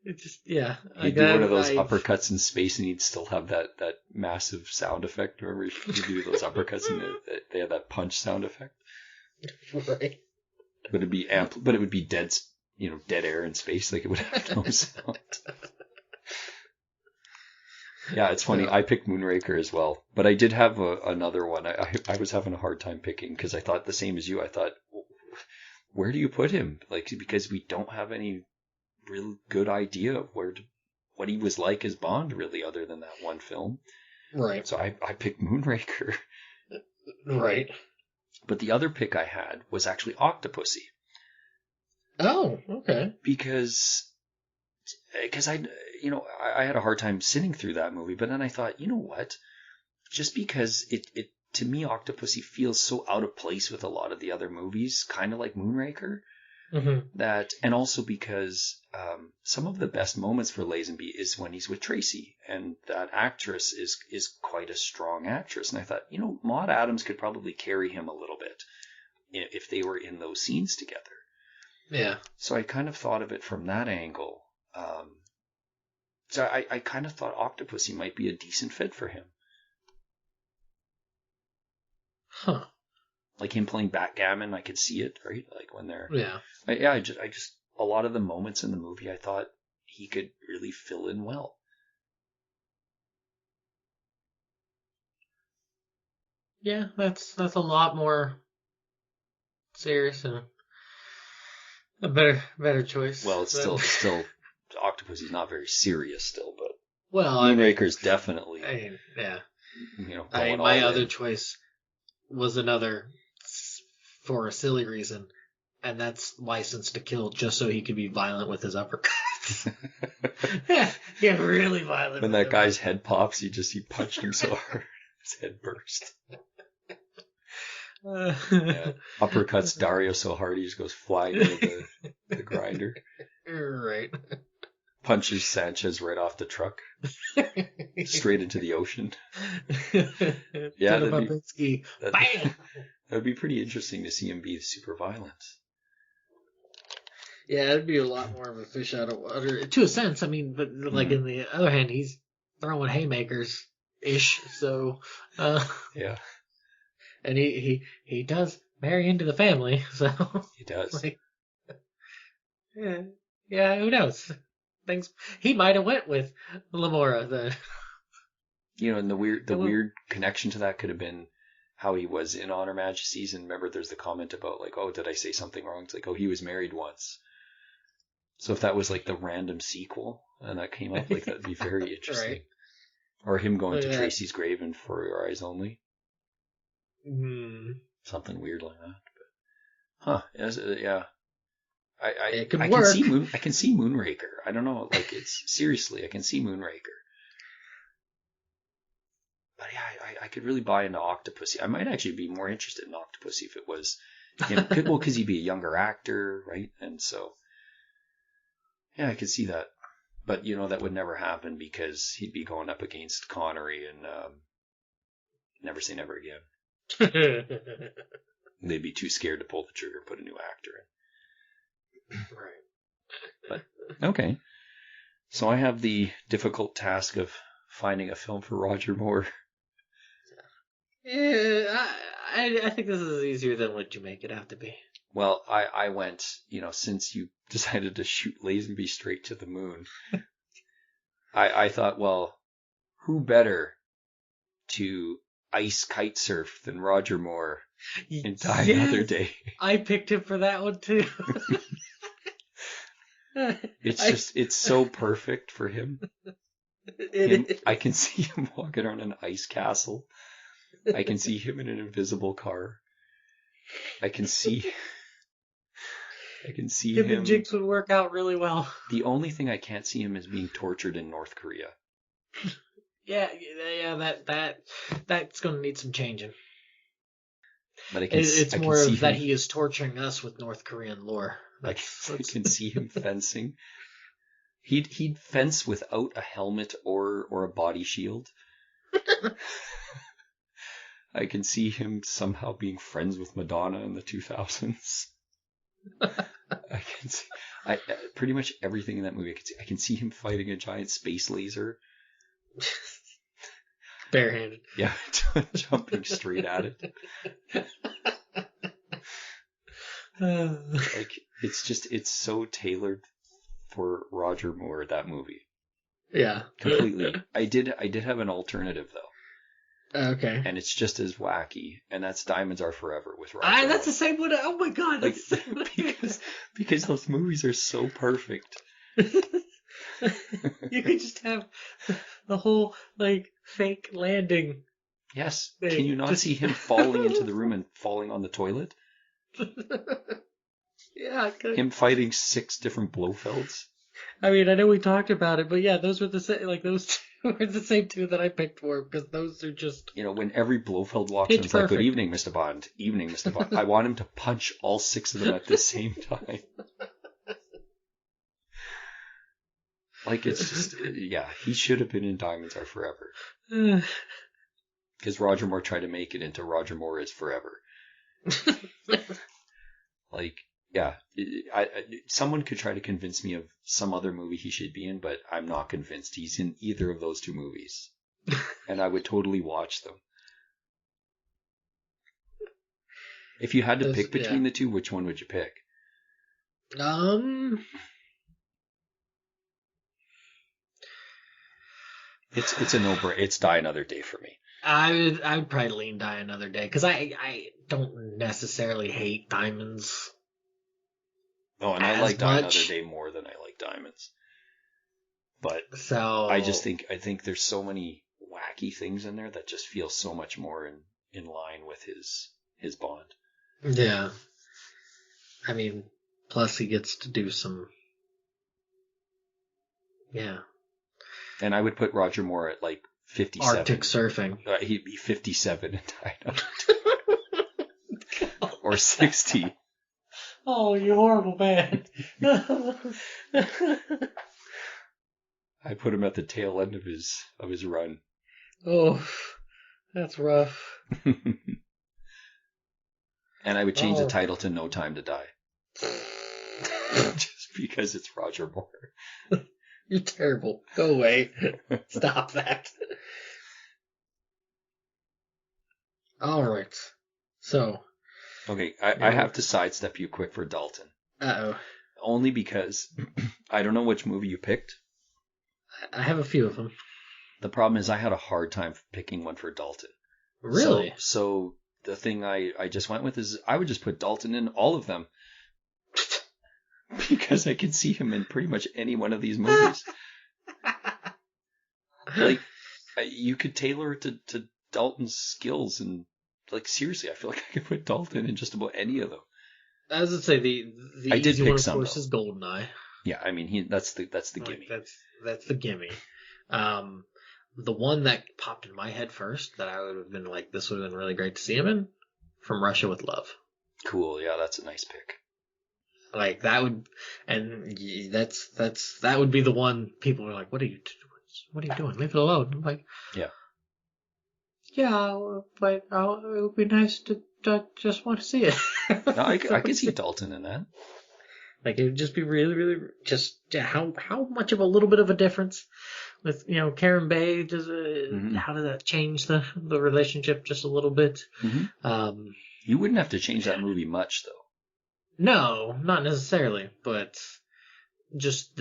It just He'd do one of those uppercuts in space, and he'd still have that massive sound effect. Remember, you do those uppercuts, and they have that punch sound effect. Right. But it'd be but it would be dead air in space. Like it would have no sound. Yeah, it's funny. I picked Moonraker as well, but I did have another one. I was having a hard time picking because I thought the same as you. I thought, where do you put him? Like, because we don't have any real good idea of what he was like as Bond, really, other than that one film. Right. So I picked Moonraker. Right. But the other pick I had was actually Octopussy. Oh, okay. Because I had a hard time sitting through that movie, but then I thought, you know what? Just because it to me, Octopussy feels so out of place with a lot of the other movies, kind of like Moonraker. That, and also because some of the best moments for Lazenby is when he's with Tracy, and that actress is quite a strong actress. And I thought, Maude Adams could probably carry him a little bit if they were in those scenes together. Yeah. So I kind of thought of it from that angle. So I kind of thought Octopussy might be a decent fit for him. Huh. Like him playing backgammon, I could see it, right? Like when they're... Yeah. I just a lot of the moments in the movie, I thought he could really fill in well. Yeah, that's a lot more serious and a better choice. Well, it's still Octopussy's not very serious still, but well, Moonraker's definitely. yeah. going my all other in. choice was another for a silly reason, and that's License to Kill, just so he could be violent with his uppercuts. Yeah, really violent. When with that them. guy's head pops, he punched him so hard his head burst. Yeah. Uppercuts Dario so hard he just goes flying into the grinder. Right. Punches Sanchez right off the truck. Straight into the ocean. Yeah, that'd be pretty interesting to see him be super violent. Yeah, it'd be a lot more of a fish out of water, to a sense. I mean, but like in the other hand, he's throwing haymakers ish. So, yeah, and he does marry into the family. So he does. Like, yeah. Who knows? He might have went with Lamora then. And the weird connection to that could have been how he was in Honor Majesties. And remember, there's the comment about like, oh, did I say something wrong? It's like, oh, he was married once. So if that was like the random sequel and that came up, like that'd be very interesting. Right. Or him going to Tracy's grave and For Your Eyes Only. Something weird like that. But, yeah. I can see Moonraker. I don't know, like seriously, I can see Moonraker. But yeah, I could really buy into Octopussy. I might actually be more interested in Octopussy if it was him. Well, because he'd be a younger actor, right? And so, yeah, I could see that. But, that would never happen because he'd be going up against Connery and Never Say Never Again. They'd be too scared to pull the trigger and put a new actor in. Right. But, okay. So I have the difficult task of finding a film for Roger Moore. Yeah, I think this is easier than what you make it have to be. Well, I went, since you decided to shoot Lazenby straight to the moon, I thought, well, who better to ice kite surf than Roger Moore in Die Another Day? I picked him for that one too. It's so perfect for him. I can see him walking around an ice castle. I can see him in an invisible car. I can see him. And Jinx would work out really well. The only thing I can't see him is being tortured in North Korea. Yeah, that's going to need some changing. But it's more of that he is torturing us with North Korean lore. I can see him fencing. He'd fence without a helmet or a body shield. I can see him somehow being friends with Madonna in the 2000s. I can see pretty much everything in that movie. I can see him fighting a giant space laser. Barehanded. Yeah, jumping straight at it. Like it's so tailored for Roger Moore, that movie. Yeah. Completely. I did have an alternative though. Okay. And it's just as wacky, and that's Diamonds Are Forever with Roger Moore. That's the same one. Oh my god, that's the same one. because those movies are so perfect. You could just have the whole fake landing. Yes. Thing. Can you not see him falling into the room and falling on the toilet? Yeah, I could. Him fighting 6 different Blofelds. I mean, I know we talked about it, but yeah, those were the same. Those two were the same two that I picked for because those are just. When every Blofeld walks in, it's like, "Good evening, Mr. Bond. Evening, Mr. Bond." I want him to punch all 6 of them at the same time. It's just, yeah, he should have been in Diamonds Are Forever. Because Roger Moore tried to make it into Roger Moore is Forever. Yeah, someone could try to convince me of some other movie he should be in, but I'm not convinced he's in either of those 2 movies. And I would totally watch them. If you had to pick between the 2, which one would you pick? It's a no-brainer. It's Die Another Day for me. I would probably lean Die Another Day because I don't necessarily hate Diamonds. Oh, and I like Die Another Day more than I like Diamonds. But I think there's so many wacky things in there that just feel so much more in line with his Bond. Yeah. I mean, plus he gets to do some. Yeah. And I would put Roger Moore at like 57. Arctic surfing. He'd be 57 and died or 60. Oh, you horrible man. I put him at the tail end of his run. Oh, that's rough. And I would change the title to No Time to Die. Just because it's Roger Moore. You're terrible. Go away. Stop that. All right. So. Okay, I have to sidestep you quick for Dalton. Uh-oh. Only because I don't know which movie you picked. I have a few of them. The problem is I had a hard time picking one for Dalton. Really? So the thing I just went with is I would just put Dalton in all of them. Because I can see him in pretty much any one of these movies. Like, you could tailor it to Dalton's skills, and like seriously, I feel like I could put Dalton in just about any of them. As I say, the I did easy pick one, of some, course, though. is Goldeneye. Yeah, I mean that's the gimme. That's the gimme. The one that popped in my head first that I would have been like, this would have been really great to see him in, From Russia with Love. Cool, yeah, that's a nice pick. Like that would, and that would be the one people were like, what are you doing? Leave it alone. I'm like, yeah, but it would be nice to just want to see it. No, I can see Dalton in that. Like it would just be really, really just how much of a little bit of a difference with Karen Bay. Does how does that change the relationship just a little bit? Mm-hmm. You wouldn't have to change that movie much though. No, not necessarily, but just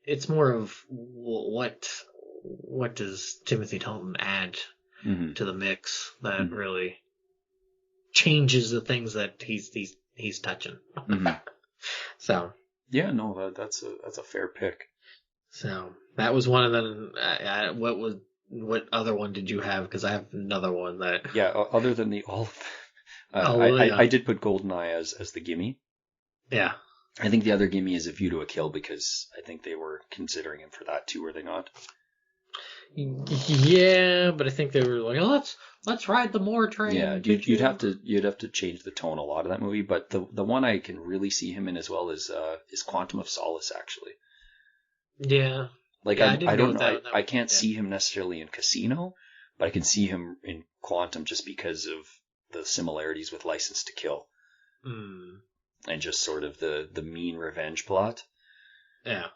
it's more of what does Timothy Dalton add to the mix that really changes the things that he's touching. So yeah, no, that's a fair pick. So that was one of them. What other one did you have? Because I have another one that. Yeah, other than the all. I did put Goldeneye as the gimme. Yeah. I think the other gimme is A View to a Kill because I think they were considering him for that too, were they not? Yeah, but I think they were like, oh, let's ride the Moore train. Yeah, you'd have to change the tone a lot of that movie. But the one I can really see him in as well is Quantum of Solace, actually. Yeah. Like yeah, I don't know, I can't see him necessarily in Casino, but I can see him in Quantum just because of the similarities with License to Kill. And just sort of the mean revenge plot. Yeah.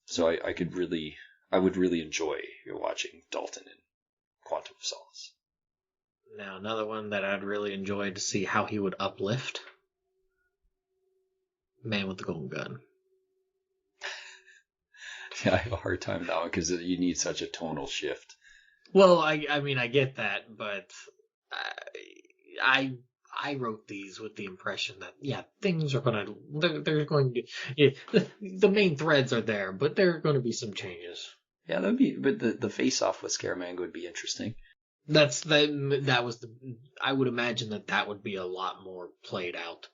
So I would really enjoy watching Dalton in Quantum of Solace. Now, another one that I'd really enjoy to see how he would uplift. Man with the Golden Gun. Yeah, I have a hard time with that one because you need such a tonal shift. Well, I mean, I get that, but I wrote these with the impression that things are they're going to the main threads are there, but there are going to be some changes. Yeah, but the face off with Scaramanga would be interesting. That was I would imagine that would be a lot more played out.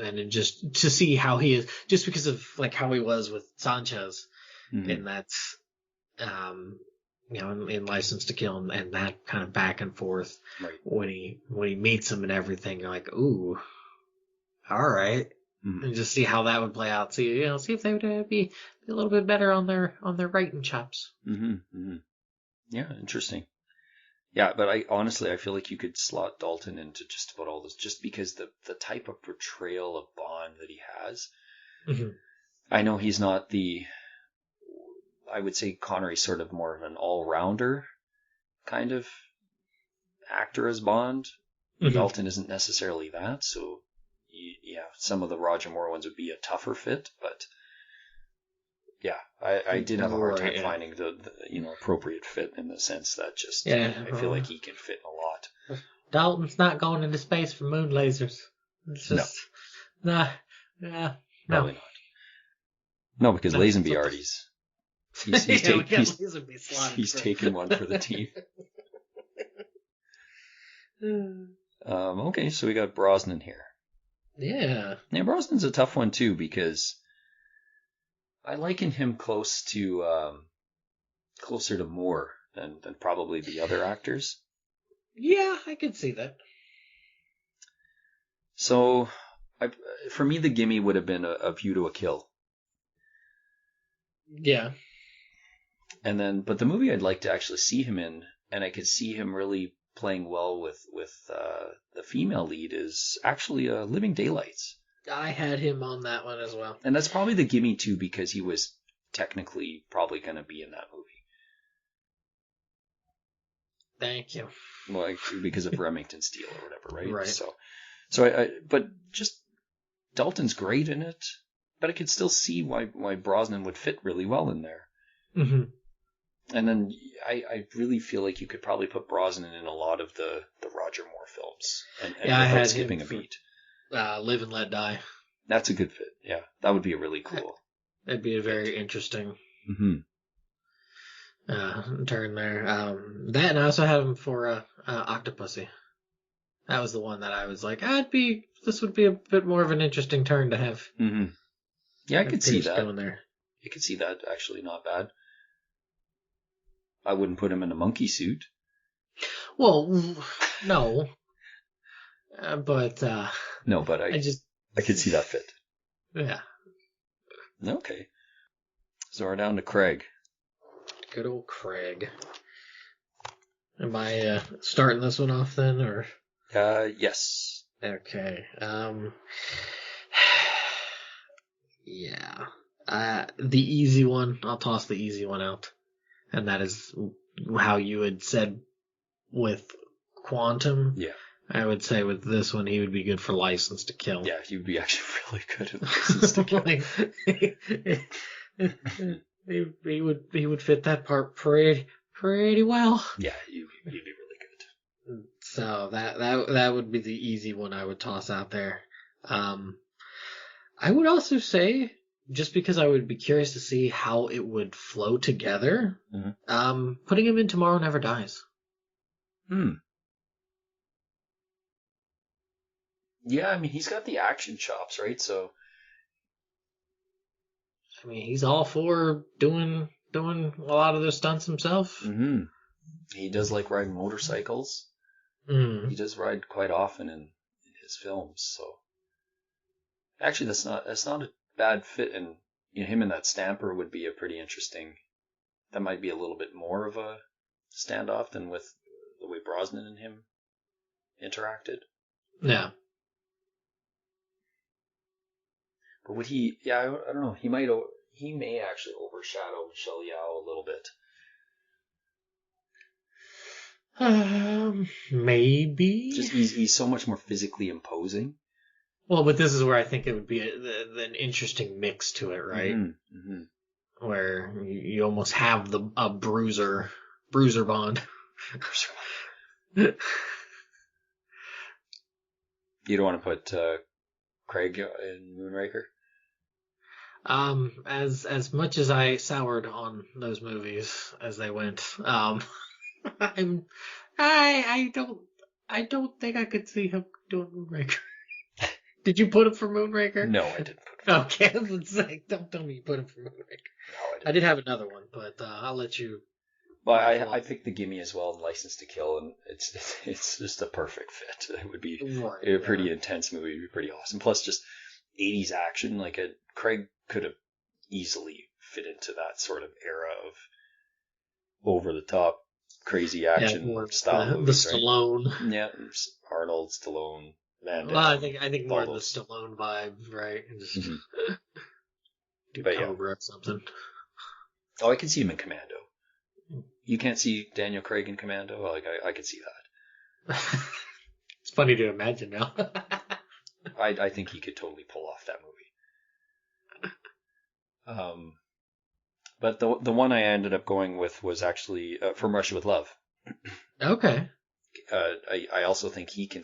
And just to see how he is, just because of like how he was with Sanchez, and that's in License to Kill, and that kind of back and forth, right. when he meets him and everything, you're like, ooh, all right, and just see how that would play out. See if they would be a little bit better on their writing chops. Yeah, interesting. Yeah, but I feel like you could slot Dalton into just about all this, just because the type of portrayal of Bond that he has. I know he's not I would say Connery's sort of more of an all-rounder kind of actor as Bond. Dalton isn't necessarily that, so some of the Roger Moore ones would be a tougher fit, but yeah, I did have a hard time finding the appropriate fit in the sense that I feel like he can fit in a lot. Dalton's not going into space for moon lasers. It's just no. Probably not. No, because Lazenby already's He's Lazenby slotted. he's taken one for the team. Okay, so we got Brosnan here. Yeah. Yeah, Brosnan's a tough one too because I liken him closer to Moore than probably the other actors. Yeah, I could see that. So, for me, the gimme would have been a View to a Kill. Yeah. And then, but the movie I'd like to actually see him in, and I could see him really playing well with the female lead, is actually Living Daylights. I had him on that one as well. And that's probably the gimme too, because he was technically probably going to be in that movie. Thank you. Well, because of Remington Steele or whatever, right? Right. So but just Dalton's great in it, but I could still see why Brosnan would fit really well in there. Mm-hmm. And then I really feel like you could probably put Brosnan in a lot of the Roger Moore films, and I had skipping him a beat. Live and Let Die. That's a good fit. Yeah, that would be a really cool. That'd be a very interesting turn there. That, and I also had him for Octopussy. That was the one that I was like, this would be a bit more of an interesting turn to have. Mm-hmm. Yeah, I could see that. Going there. You could see that actually not bad. I wouldn't put him in a monkey suit. Well, no. But no, but I could see that fit. Yeah. Okay. So we're down to Craig. Good old Craig. Am I starting this one off then, or? Yes. Okay. Yeah. The easy one. I'll toss the easy one out, and that is how you had said with Quantum. Yeah. I would say with this one, he would be good for License to Kill. Yeah, he would be actually really good at License to Kill. he would fit that part pretty well. Yeah, he'd be really good. So that would be the easy one I would toss out there. I would also say, just because I would be curious to see how it would flow together, putting him in Tomorrow Never Dies. Yeah, I mean, he's got the action chops, right? So, I mean, he's all for doing a lot of the stunts himself. Mm-hmm. He does like riding motorcycles. He does ride quite often in his films. So, actually, that's not a bad fit, and him and that Stamper would be a pretty interesting. That might be a little bit more of a standoff than with the way Brosnan and him interacted. Yeah. But would he? Yeah, I don't know. He may actually overshadow Michelle Yeoh a little bit. Maybe. Just he's so much more physically imposing. Well, but this is where I think it would be an interesting mix to it, right? Mm-hmm. Where you almost have a bruiser bond. You don't want to put Craig in Moonraker? As much as I soured on those movies as they went, I don't think I could see him doing Moonraker. Did you put him for Moonraker? No, I didn't put him. Okay, I was like, don't tell me you put him for Moonraker. No, I didn't. I did have another one, but I'll let you. Well, I picked the Gimme as well, and License to Kill, and it's just a perfect fit. It would be a pretty intense movie. It'd be pretty awesome. Plus, just 80s action. Like Craig could have easily fit into that sort of era of over the top, crazy action style movies. The Stallone. Right? Yeah, Arnold, Stallone, Van Damme. Well, I think more of the Stallone vibe, right? Just do Cobra or something. Oh, I can see him in Commando. You can't see Daniel Craig in Commando? Like, I could see that. It's funny to imagine now. I think he could totally pull off that movie. But the one I ended up going with was actually From Russia with Love. Okay. I also think he can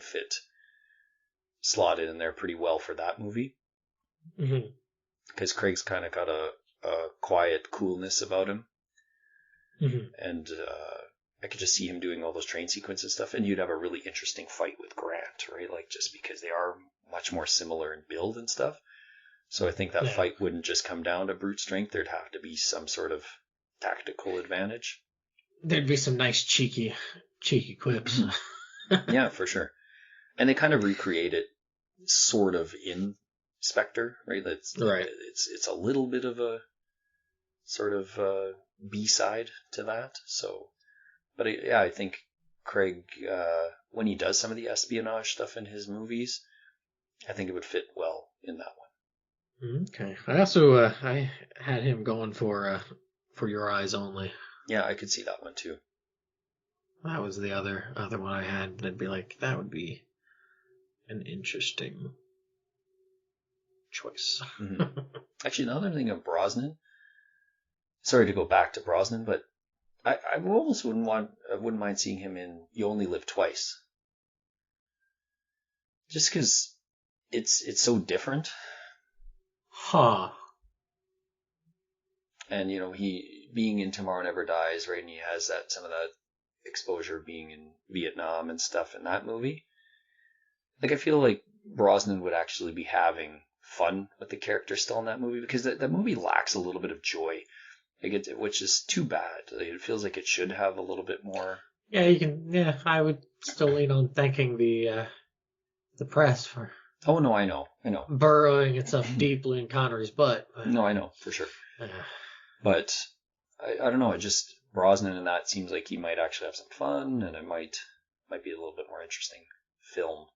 slot in there pretty well for that movie. Because Craig's kind of got a a quiet coolness about him. Mm-hmm. And I could just see him doing all those train sequences stuff, and you'd have a really interesting fight with Grant, right? Like, just because they are much more similar in build and stuff. So I think that fight wouldn't just come down to brute strength. There'd have to be some sort of tactical advantage. There'd be some nice cheeky quips. Yeah, for sure. And they kind of recreate it sort of in Spectre, right? Right. It's a little bit of a sort of B-side to that. So, but I think Craig, when he does some of the espionage stuff in his movies, I think it would fit well in that one. Okay. I also I had him going for Your Eyes Only. Yeah, I could see that one too. That was the other one I had. That'd be like, that would be an interesting choice. Mm-hmm. Actually, another thing of Brosnan. Sorry to go back to Brosnan, but I almost wouldn't mind seeing him in You Only Live Twice. Just because it's so different. Huh. And he being in Tomorrow Never Dies, right? And he has some of that exposure being in Vietnam and stuff in that movie. Like, I feel like Brosnan would actually be having fun with the character still in that movie, because that movie lacks a little bit of joy, which is too bad. Like, it feels like it should have a little bit more. Yeah, you can. Yeah, I would still lean on thanking the press for. Oh no, I know. Burrowing itself deeply in Connery's butt. But, no, I know for sure. But I don't know. It just Brosnan in that seems like he might actually have some fun, and it might be a little bit more interesting film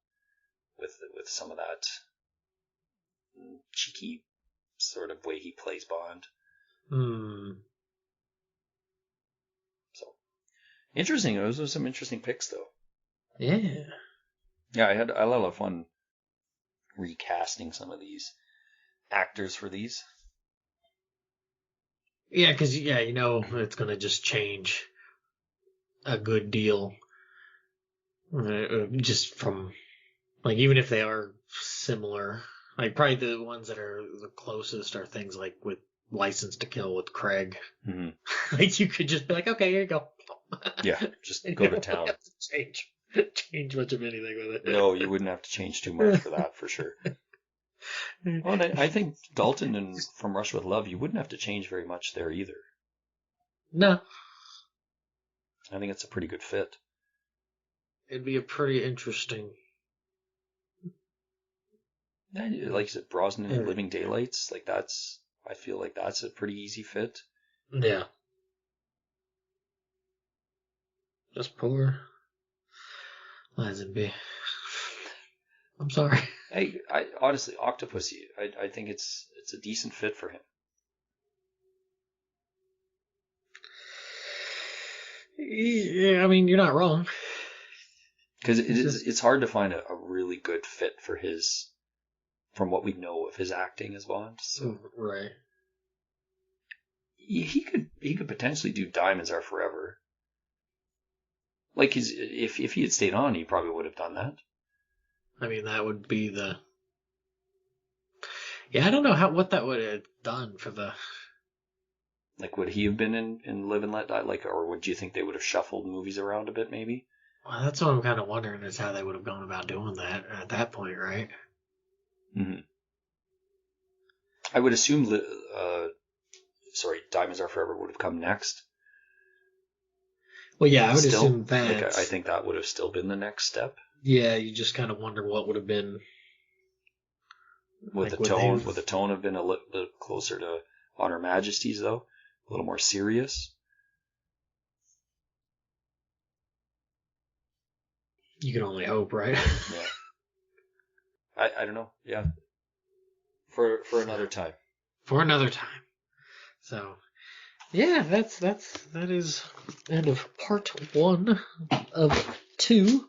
with some of that cheeky sort of way he plays Bond. So interesting. Those were some interesting picks, though. Yeah. Yeah, I had a lot of fun recasting some of these actors for these. Yeah, because it's gonna just change a good deal. Just from, like, even if they are similar, like, probably the ones that are the closest are things like with License to Kill with Craig. Mm-hmm. Like, you could just be like, okay, here you go. Yeah, just go to town. Have to change much of anything with it. No, you wouldn't have to change too much for that, for sure. Well, I think Dalton and From Russia with Love, you wouldn't have to change very much there either. No. I think it's a pretty good fit. It'd be a pretty interesting. Like you said, Brosnan and Living Daylights, like I feel like that's a pretty easy fit. Yeah. Just poor Lazenby. I'm sorry. Hey, I honestly, Octopussy, I think it's a decent fit for him. Yeah, I mean, you're not wrong. Because it's hard to find a really good fit for from what we know of his acting as Bond. So right. He could potentially do Diamonds Are Forever. Like, if he had stayed on, he probably would have done that. I mean, that would be the. Yeah, I don't know what that would have done for the. Like, would he have been in Live and Let Die? Like, or would you think they would have shuffled movies around a bit, maybe? Well, that's what I'm kind of wondering, is how they would have gone about doing that at that point, right? Mm-hmm. I would assume Diamonds Are Forever would have come next. Well, yeah, I would assume that. Like, I think that would have still been the next step. Yeah, you just kind of wonder what would have been. Would the tone have been a little closer to On Her Majesty's, though? A little more serious? You can only hope, right? Yeah. I don't know. Yeah. For another time. For another time. So, yeah, that is end of part 1 of 2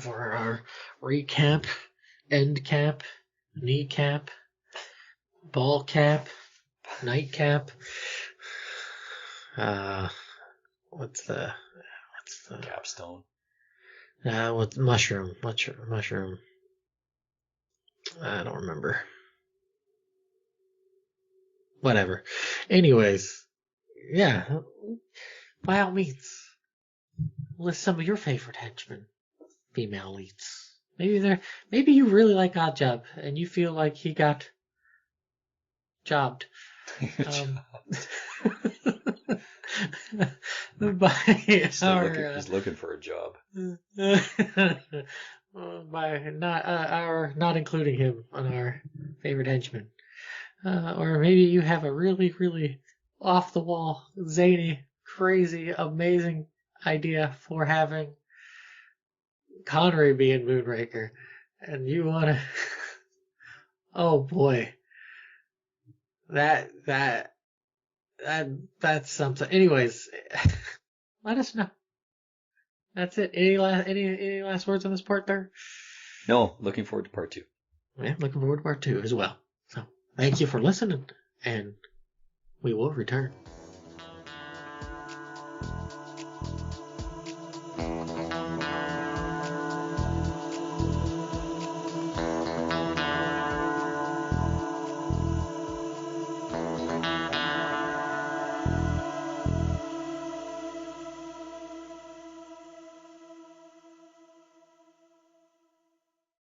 for our recap, end cap, kneecap, ball cap, nightcap. What's the capstone? What's mushroom? I don't remember. whatever. Anyways, yeah, by all means, list some of your favorite henchmen, female leads. Maybe you really like Oddjob and you feel like he got jobbed. By He's looking for a job. By not including him on our favorite henchman. Or maybe you have a really, really off the wall, zany, crazy, amazing idea for having Connery being Moonraker. And you wanna oh boy. That's something. Anyways, let us know. That's it. Any last words on this part there? No, looking forward to part 2. Yeah, looking forward to part 2 as well. So thank you for listening, and we will return.